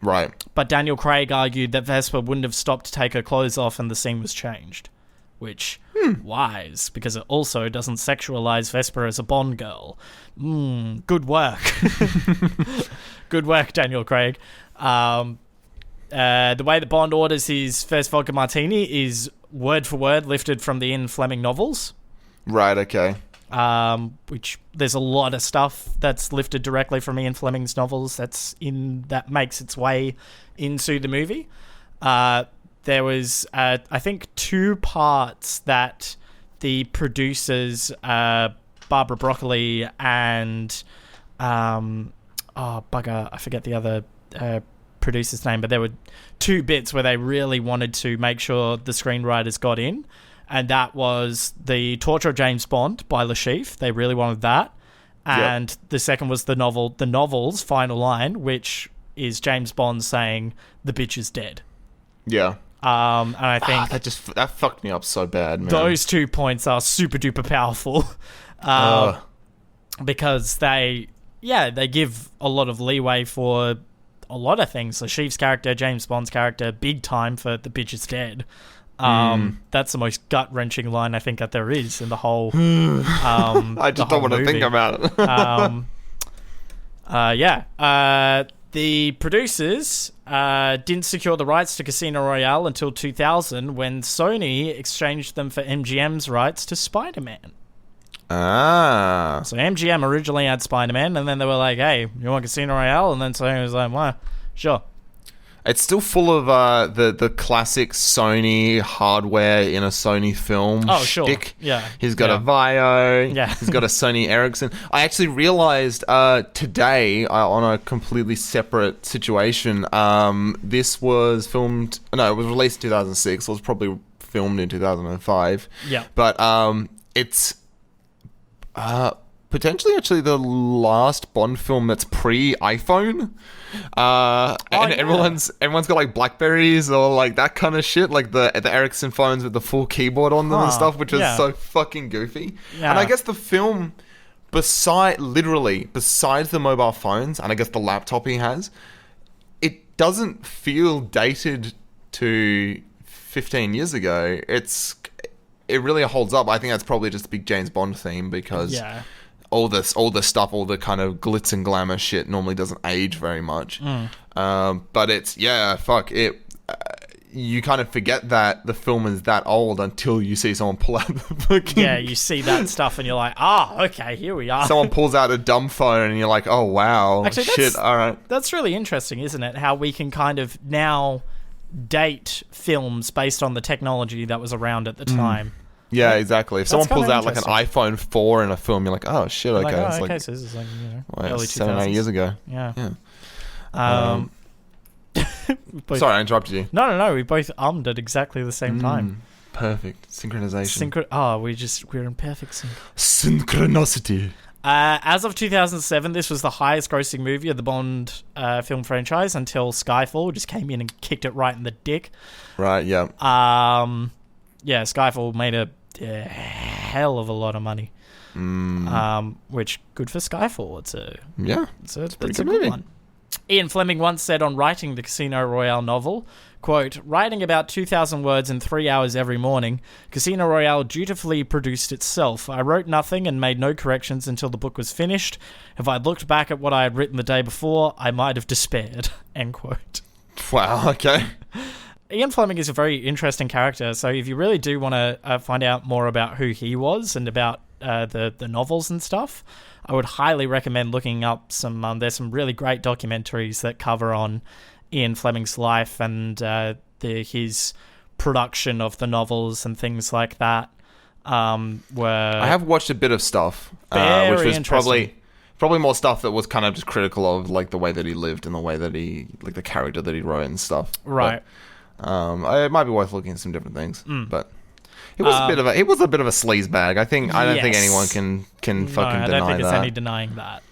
Right. But Daniel Craig argued that Vesper wouldn't have stopped to take her clothes off and the scene was changed. Which, wise, because it also doesn't sexualize Vesper as a Bond girl. Good work. Good work, Daniel Craig. The way that Bond orders his first vodka martini is word for word lifted from the Ian Fleming novels. Right. Okay. Which there's a lot of stuff that's lifted directly from Ian Fleming's novels that makes its way into the movie. There was, I think, 2 parts that the producers, Barbara Broccoli and, bugger, I forget the other producer's name, but there were 2 bits where they really wanted to make sure the screenwriters got in. And that was the Torture of James Bond by Lashif. They really wanted that. And the second was the novel's final line, which is James Bond saying, "The bitch is dead." Yeah. And I think that fucked me up so bad, man. those 2 points are super duper powerful. Because they give a lot of leeway for a lot of things. Lashif's character, James Bond's character, big time for "the bitch is dead." That's the most gut-wrenching line I think that there is in the whole I just don't want to think about it. The producers didn't secure the rights to Casino Royale until 2000 when Sony exchanged them for MGM's rights to Spider-Man. So MGM originally had Spider-Man, and then they were like, hey, you want Casino Royale? And then Sony was like, well, sure. It's still full of the classic Sony hardware in a Sony film. Oh, sure. Shtick. Yeah. He's got a Vaio. Yeah. He's got a Sony Ericsson. I actually realized today on a completely separate situation. This was filmed. No, it was released in 2006. So it was probably filmed in 2005. Yeah. But it's potentially actually the last Bond film that's pre-iPhone. And everyone's got like Blackberries or like that kind of shit, like the Ericsson phones with the full keyboard on them and stuff, which is so fucking goofy. Yeah. And I guess the film, besides the mobile phones and I guess the laptop he has, it doesn't feel dated to 15 years ago. It really holds up. I think that's probably just a big James Bond theme because all the stuff, all the kind of glitz and glamour shit normally doesn't age very much. But it's you kind of forget that the film is that old until you see someone pull out the fucking... Yeah, you see that stuff and you're like, okay, here we are. Someone pulls out a dumb phone and you're like, oh, wow. Actually, shit, all right. That's really interesting, isn't it? How we can kind of now date films based on the technology that was around at the time. Yeah, exactly. If someone pulls out like an iPhone 4 in a film, you're like, oh, shit, okay. So this is like, early 7 or 8 years ago. Yeah. Sorry, I interrupted you. No. We both ummed at exactly the same time. Perfect. Synchronization. We're in perfect sync. Synchronicity. As of 2007, this was the highest grossing movie of the Bond film franchise until Skyfall just came in and kicked it right in the dick. Right, yeah. Skyfall made a hell of a lot of money. Which, good for Skyfall. It's a pretty good movie. One. Ian Fleming once said on writing the Casino Royale novel, quote, "Writing about 2,000 words in 3 hours every morning, Casino Royale dutifully produced itself. I wrote nothing and made no corrections until the book was finished. If I'd looked back at what I had written the day before, I might have despaired." End quote. Wow, okay. Ian Fleming is a very interesting character, so if you really do want to find out more about who he was and about the novels and stuff, I would highly recommend looking up some... there's some really great documentaries that cover on Ian Fleming's life and his production of the novels and things like that. I have watched a bit of stuff, which was probably more stuff that was kind of just critical of like the way that he lived and the way that he... like the character that he wrote and stuff. Right. But, it might be worth looking at some different things, but... It was a bit of a sleaze bag. I don't think anyone can fucking deny that. I don't think there's any denying that.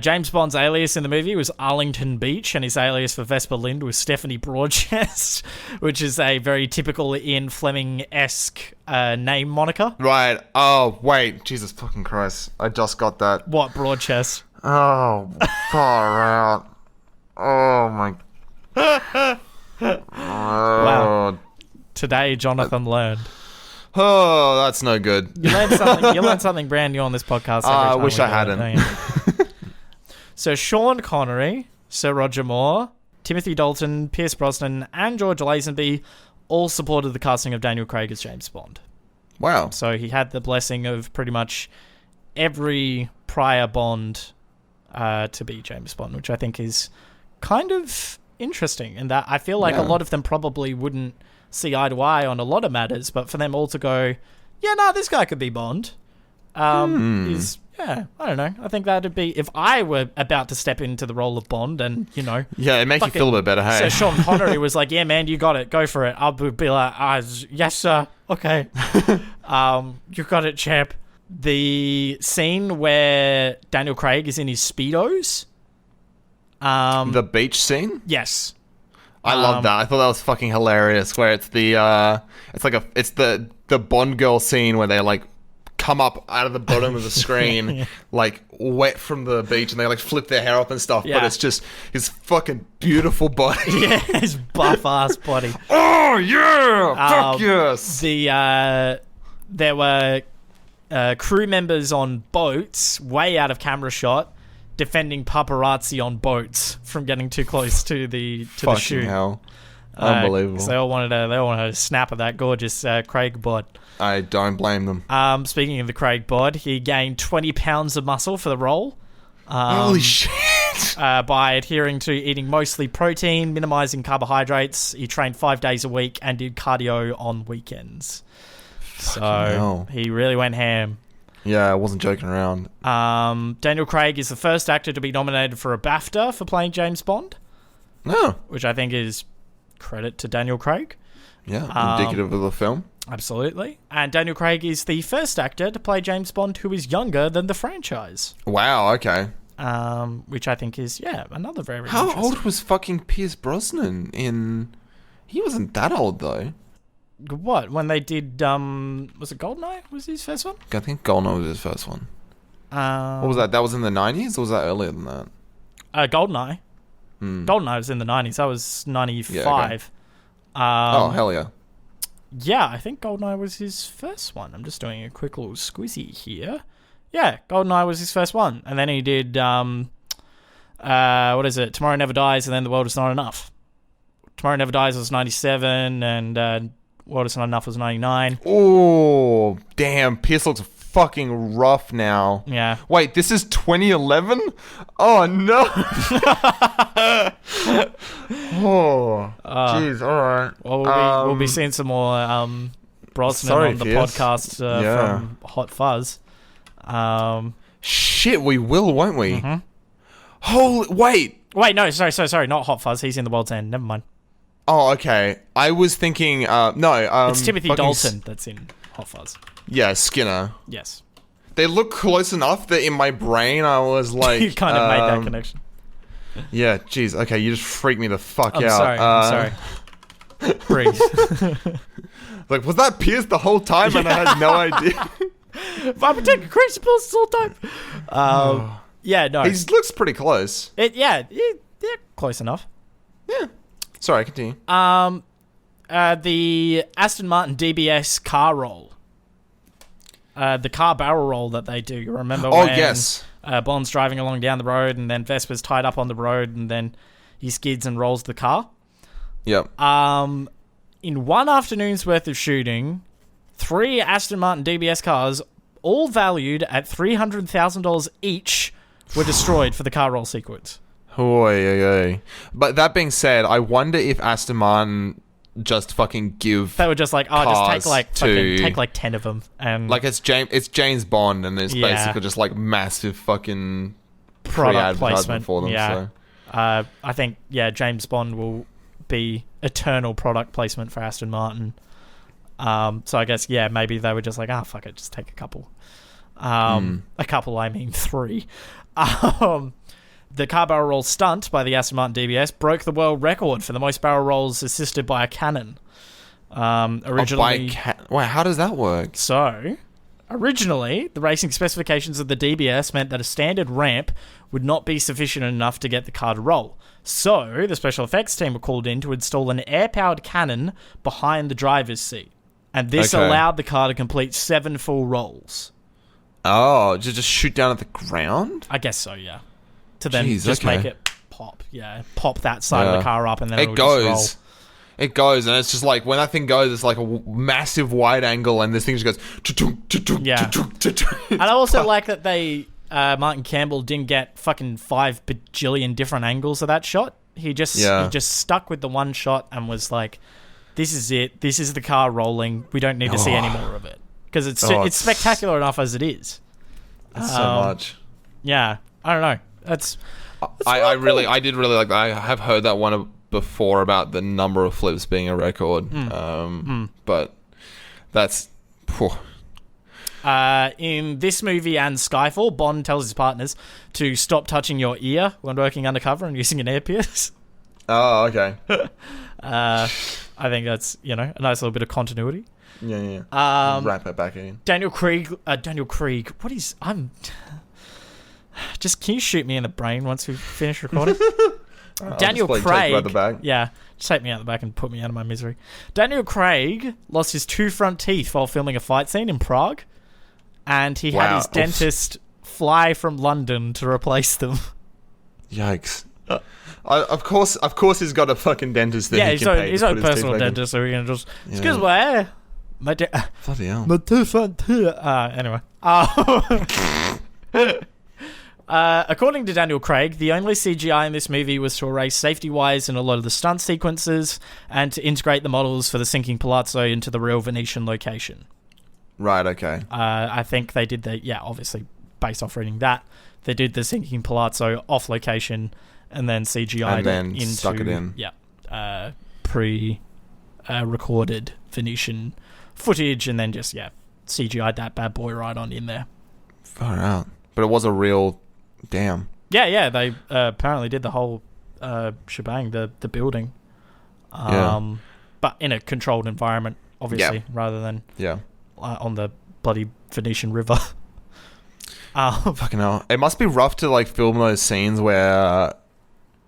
James Bond's alias in the movie was Arlington Beach, and his alias for Vesper Lynd was Stephanie Broadchest, which is a very typical Ian Fleming-esque name moniker. Right. Oh, wait. Jesus fucking Christ. I just got that. What, Broadchest? Oh, far out. Oh, my... Wow. Today, Jonathan learned. Oh, that's no good. You learn something brand new on this podcast. I wish I hadn't. So Sean Connery, Sir Roger Moore, Timothy Dalton, Pierce Brosnan, and George Lazenby all supported the casting of Daniel Craig as James Bond. Wow. So he had the blessing of pretty much every prior Bond to be James Bond, which I think is kind of interesting. And that I feel like a lot of them probably wouldn't see eye to eye on a lot of matters, but for them all to go, this guy could be Bond, is, I don't know. I think that'd be, if I were about to step into the role of Bond and, it makes you feel a bit better, hey? So Sean Connery was like, yeah, man, you got it. Go for it. I would be like, yes, sir. Okay. You got it, champ. The scene where Daniel Craig is in his Speedos. The beach scene? Yes. I love that. I thought that was fucking hilarious. Where it's the Bond girl scene where they like come up out of the bottom of the screen, like wet from the beach, and they like flip their hair up and stuff. Yeah. But it's just his fucking beautiful body. Yeah, his buff ass body. Oh yeah, fuck yes. There were crew members on boats, way out of camera shot, defending paparazzi on boats from getting too close to the shoot. Fucking hell. Unbelievable. They all wanted a snap of that gorgeous Craig bod. I don't blame them. Speaking of the Craig bod, he gained 20 pounds of muscle for the role. Holy shit. by adhering to eating mostly protein, minimizing carbohydrates. He trained 5 days a week and did cardio on weekends. So he really went ham. Yeah, I wasn't joking around. Daniel Craig is the first actor to be nominated for a BAFTA for playing James Bond. Oh. Which I think is credit to Daniel Craig. Yeah, indicative of the film. Absolutely. And Daniel Craig is the first actor to play James Bond who is younger than the franchise. Wow, okay. Which I think is, another very How interesting. old was fucking Pierce Brosnan in... He wasn't that old, though. What? When they did, was it Goldeneye? Was his first one? I think Goldeneye was his first one. What was that? That was in the 90s, or was that earlier than that? Goldeneye. Goldeneye was in the 90s. That was 95. Yeah, okay. Oh, hell yeah. Yeah, I think Goldeneye was his first one. I'm just doing a quick little squizzy here. Yeah, Goldeneye was his first one. And then he did, what is it? Tomorrow Never Dies, and then The World Is Not Enough. Tomorrow Never Dies was 97, and World Is Not Enough was 99. Oh, damn. Pierce looks fucking rough now. Yeah. Wait, this is 2011? Oh, no. Oh, jeez. All right. Well, we'll be seeing some more Brosnan on the Pierce. podcast from Hot Fuzz. Shit, we will, won't we? Mm-hmm. Holy... Wait, no, sorry, not Hot Fuzz. He's in The World's End. Never mind. Oh, okay. I was thinking... it's Timothy Dalton that's in Hot Fuzz. Yeah, Skinner. Yes. They look close enough that in my brain I was like... You kind of made that connection. Yeah, jeez. Okay, you just freaked me the fuck out. I'm sorry. Breathe. Like, was that Pierce the whole time and I had no idea? I've been taking crazy pills this whole time. Yeah, no. He looks pretty close. Yeah, close enough. Yeah. Sorry, continue. The Aston Martin DBS car roll. The car barrel roll that they do. You remember when yes. Bond's driving along down the road and then Vesper's tied up on the road and then he skids and rolls the car? Yep. In one afternoon's worth of shooting, 3 Aston Martin DBS cars, all valued at $300,000 each, were destroyed for the car roll sequence. Oy. But that being said, I wonder if Aston Martin just fucking give... They were just like, just take like 10 of them. And like it's James Bond and there's basically just like massive fucking product placement for them. Yeah. So. I think, James Bond will be eternal product placement for Aston Martin. So I guess, maybe they were just like, fuck it, just take a couple. A couple, I mean 3. The car barrel roll stunt by the Aston Martin DBS broke the world record for the most barrel rolls assisted by a cannon. Originally, wait, how does that work? So, originally, the racing specifications of the DBS meant that a standard ramp would not be sufficient enough to get the car to roll. So, the special effects team were called in to install an air-powered cannon behind the driver's seat. And this allowed the car to complete 7 full rolls. Oh, just shoot down at the ground? I guess so, yeah. To then make it pop. Yeah, pop that side of the car up and then it goes. Just roll. It goes, and it's just like, when that thing goes, it's like a massive wide angle, and this thing just goes... Yeah. And I also like that they... Martin Campbell didn't get fucking 5 bajillion different angles of that shot. He just stuck with the one shot and was like, this is it. This is the car rolling. We don't need to see any more of it. Because it's spectacular enough as it is. It's so much. Yeah. I don't know. I did really like that. I have heard that one before about the number of flips being a record. But that's... in this movie and Skyfall, Bond tells his partners to stop touching your ear when working undercover and using an earpiece. Oh, okay. I think that's, a nice little bit of continuity. Yeah. Wrap it back in. Daniel Craig, what is... Just, can you shoot me in the brain once we finish recording? Daniel Craig... Take you out the back. Yeah, just take me out the back and put me out of my misery. Daniel Craig lost his 2 front teeth while filming a fight scene in Prague. And he had his dentist fly from London to replace them. Yikes. Of course he's got a fucking dentist that he can pay. He's got a personal dentist, so he can just... Excuse me. Bloody hell. My 2 front teeth... Anyway. According to Daniel Craig, the only CGI in this movie was to erase safety wires in a lot of the stunt sequences and to integrate the models for the sinking palazzo into the real Venetian location. Right, okay. I think they did obviously, based off reading that, they did the sinking palazzo off location and then CGI'd and then stuck it in. Yeah. Recorded Venetian footage and then just, CGI'd that bad boy right on in there. Far out. But it was a real... Damn. Yeah, they apparently did the whole shebang, the building. But in a controlled environment, obviously, rather than on the bloody Venetian river. Fucking hell. It must be rough to like film those scenes where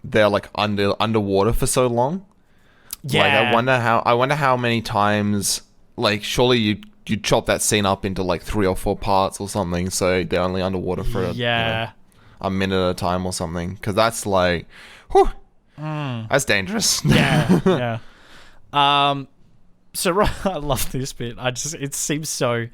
they're like underwater for so long. Yeah. Like I wonder how many times, like, surely you chop that scene up into like 3 or 4 parts or something, so they're only underwater for a minute at a time or something, because that's like, whew, that's dangerous. Yeah. So I love this bit. It seems so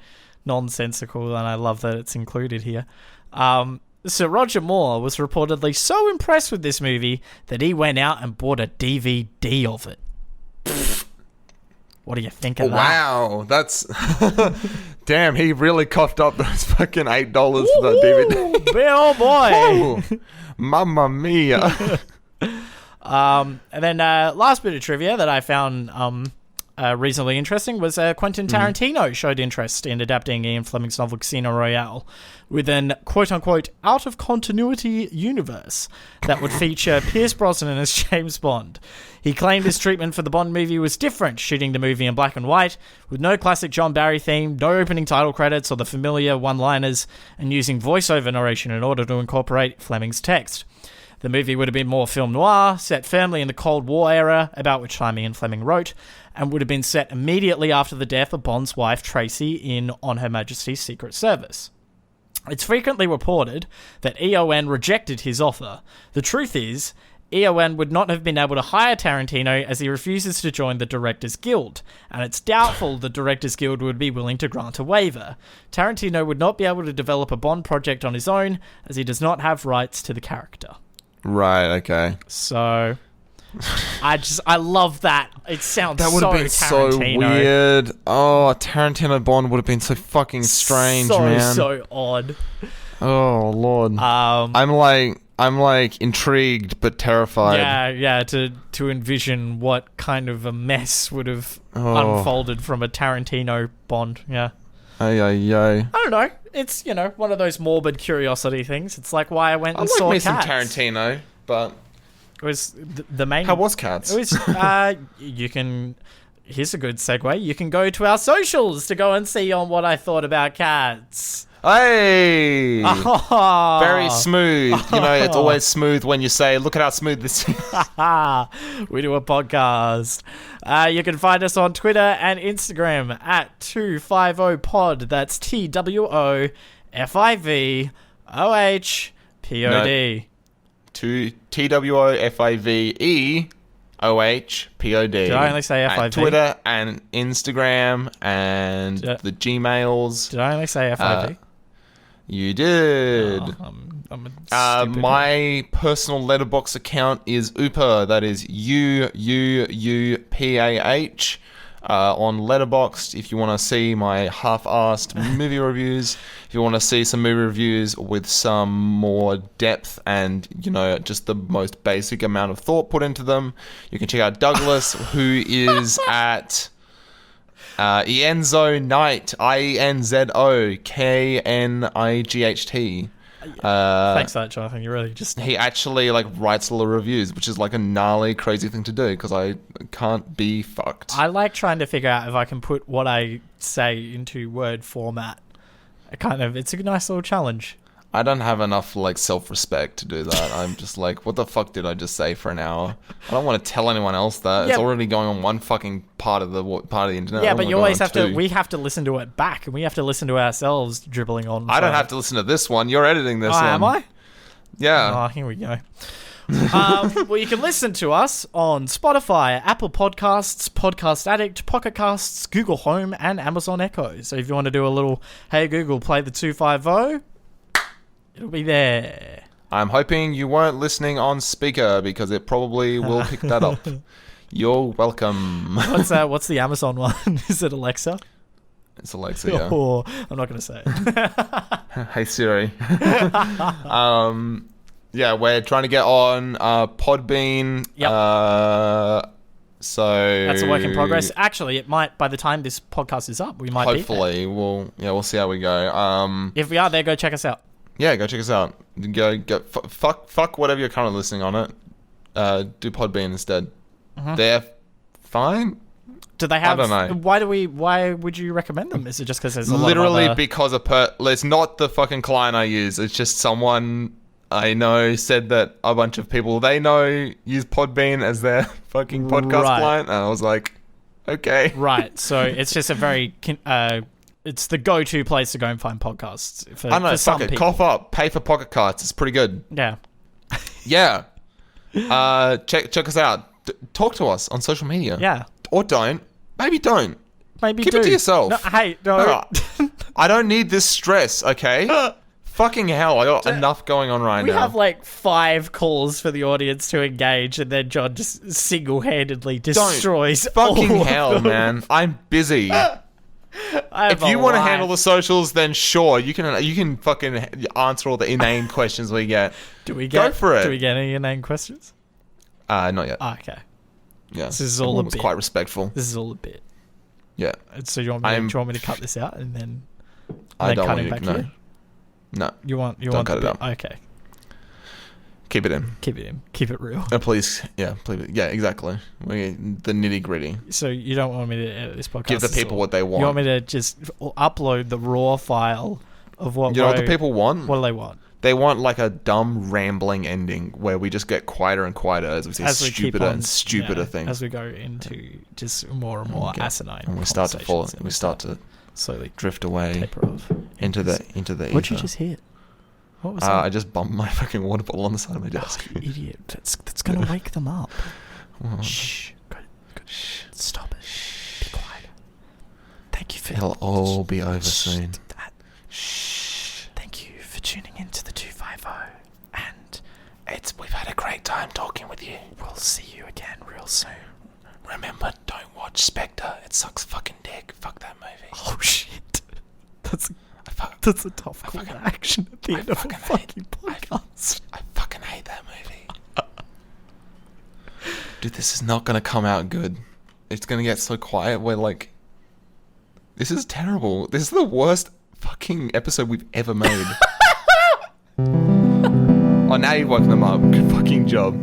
nonsensical, and I love that it's included here. So Roger Moore was reportedly so impressed with this movie that he went out and bought a DVD of it. What do you think of that? Wow, that's... Damn, he really coughed up those fucking $8 for that DVD. Oh boy! Whoa. Mamma mia. And then last bit of trivia that I found reasonably interesting was Quentin Tarantino showed interest in adapting Ian Fleming's novel Casino Royale with an quote-unquote out-of-continuity universe that would feature Pierce Brosnan as James Bond. He claimed his treatment for the Bond movie was different, shooting the movie in black and white, with no classic John Barry theme, no opening title credits or the familiar one-liners, and using voiceover narration in order to incorporate Fleming's text. The movie would have been more film noir, set firmly in the Cold War era, about which time Ian Fleming wrote, and would have been set immediately after the death of Bond's wife, Tracy, in On Her Majesty's Secret Service. It's frequently reported that EON rejected his offer. The truth is, EON would not have been able to hire Tarantino as he refuses to join the Directors Guild, and it's doubtful the Directors Guild would be willing to grant a waiver. Tarantino would not be able to develop a Bond project on his own, as he does not have rights to the character. Right, okay. So, I love that. It sounds that would so have been Tarantino. so weird. Oh, Tarantino Bond would have been so fucking strange, man. So odd. Oh Lord. I'm like intrigued but terrified. Yeah. To envision what kind of a mess would have unfolded from a Tarantino Bond. Yeah. Ay. I don't know. It's, one of those morbid curiosity things. It's like why I went and saw Cats. I like me some Tarantino, but... It was the main... How was Cats? It was... you can... Here's a good segue. You can go to our socials to go and see on what I thought about Cats. Hey! Very smooth. It's always smooth when you say, look at how smooth this is. We do a podcast. You can find us on Twitter and Instagram at 250pod. That's TwoFiveOhPod. TwoFiveOhPod. Did I only say FIV? At Twitter and Instagram and the Gmails. Did I only say FIV? You did. I'm a my personal letterbox account is Upa. That is UUUPAH. On Letterboxd, if you want to see my half-assed movie reviews, if you want to see some movie reviews with some more depth and, just the most basic amount of thought put into them, you can check out Douglas, who is at Ienzo Knight, IENZOKNIGHT. Thanks for that, Jonathan. You really just... He actually writes all the reviews, which is a gnarly, crazy thing to do because I can't be fucked. I like trying to figure out if I can put what I say into word format. It's a nice little challenge. I don't have enough self-respect to do that. I'm just what the fuck did I just say for an hour? I don't want to tell anyone else that. It's already going on one fucking part of the internet. Yeah, but you always have to. We have to listen to it back, and we have to listen to ourselves dribbling on. I don't have to listen to this one. You're editing this one. Am I? Yeah. Oh, here we go. Well, you can listen to us on Spotify, Apple Podcasts, Podcast Addict, Pocket Casts, Google Home, and Amazon Echo. So if you want to do a little, hey Google, play the 250. It'll be there. I'm hoping you weren't listening on speaker because it probably will pick that up. You're welcome. What's the Amazon one? Is it Alexa? It's Alexa, yeah. Oh, I'm not going to say it. Hey Siri. Yeah, we're trying to get on Podbean. Yep. So that's a work in progress. Actually, it might, by the time this podcast is up, we might hopefully we'll see how we go. If we are there, go check us out. Yeah, go check us out. Go fuck whatever you're currently listening on it. Do Podbean instead. Mm-hmm. They're fine. Do they have? I don't know. Why would you recommend them? Is it just because there's a literally lot of because it's not the fucking client I use. It's just someone I know said that a bunch of people they know use Podbean as their fucking podcast client, and I was like, okay, right. So it's just a very it's the go-to place to go and find podcasts. I don't know. Fuck it. Cough up. Pay for Pocket Casts. It's pretty good. Yeah. Yeah. Check us out. Talk to us on social media. Yeah. Or don't. Maybe don't. Maybe keep it to yourself. No, hey, no. I don't need this stress. Okay. Fucking hell! I got enough going on right now. We have like 5 calls for the audience to engage, and then John just single-handedly destroys. Fucking hell, man! I'm busy. If you want to handle the socials, then sure, you can fucking answer all the inane questions we get. Go for it. Do we get any inane questions? Not yet. Oh, okay. Yeah, this is all a bit. Quite respectful. This is all a bit. Yeah. So you want me to cut this out and then? I don't cut want it back to. here? No. You want cut it out. Okay. Keep it in. Keep it real. Please. Yeah. Please. Yeah. Exactly. The nitty gritty. So you don't want me to edit this podcast? Give the people what they want. You want me to just upload the raw file of what? You know what the people want? What do they want? They want like a dumb rambling ending where we just get quieter and quieter as we say stupider and stupider things as we go into just more and more asinine. And we start to fall. We start to slowly drift away taper off into the What'd you just hit? What was that? I just bumped my fucking water bottle on the side of my desk. You idiot! That's gonna wake them up. Shh. Good. Stop it. Be quiet. Thank you for. It'll all be over soon. Shh. Thank you for tuning into the 250, and we've had a great time talking with you. We'll see you again real soon. Remember, don't watch Spectre. It sucks fucking dick. Fuck that movie. Oh shit. That's a tough call to action at the end of a fucking podcast. I fucking hate that movie. Dude, this is not going to come out good. It's going to get so quiet. We're like... This is terrible. This is the worst fucking episode we've ever made. Oh, now you've woken them up. Good fucking job.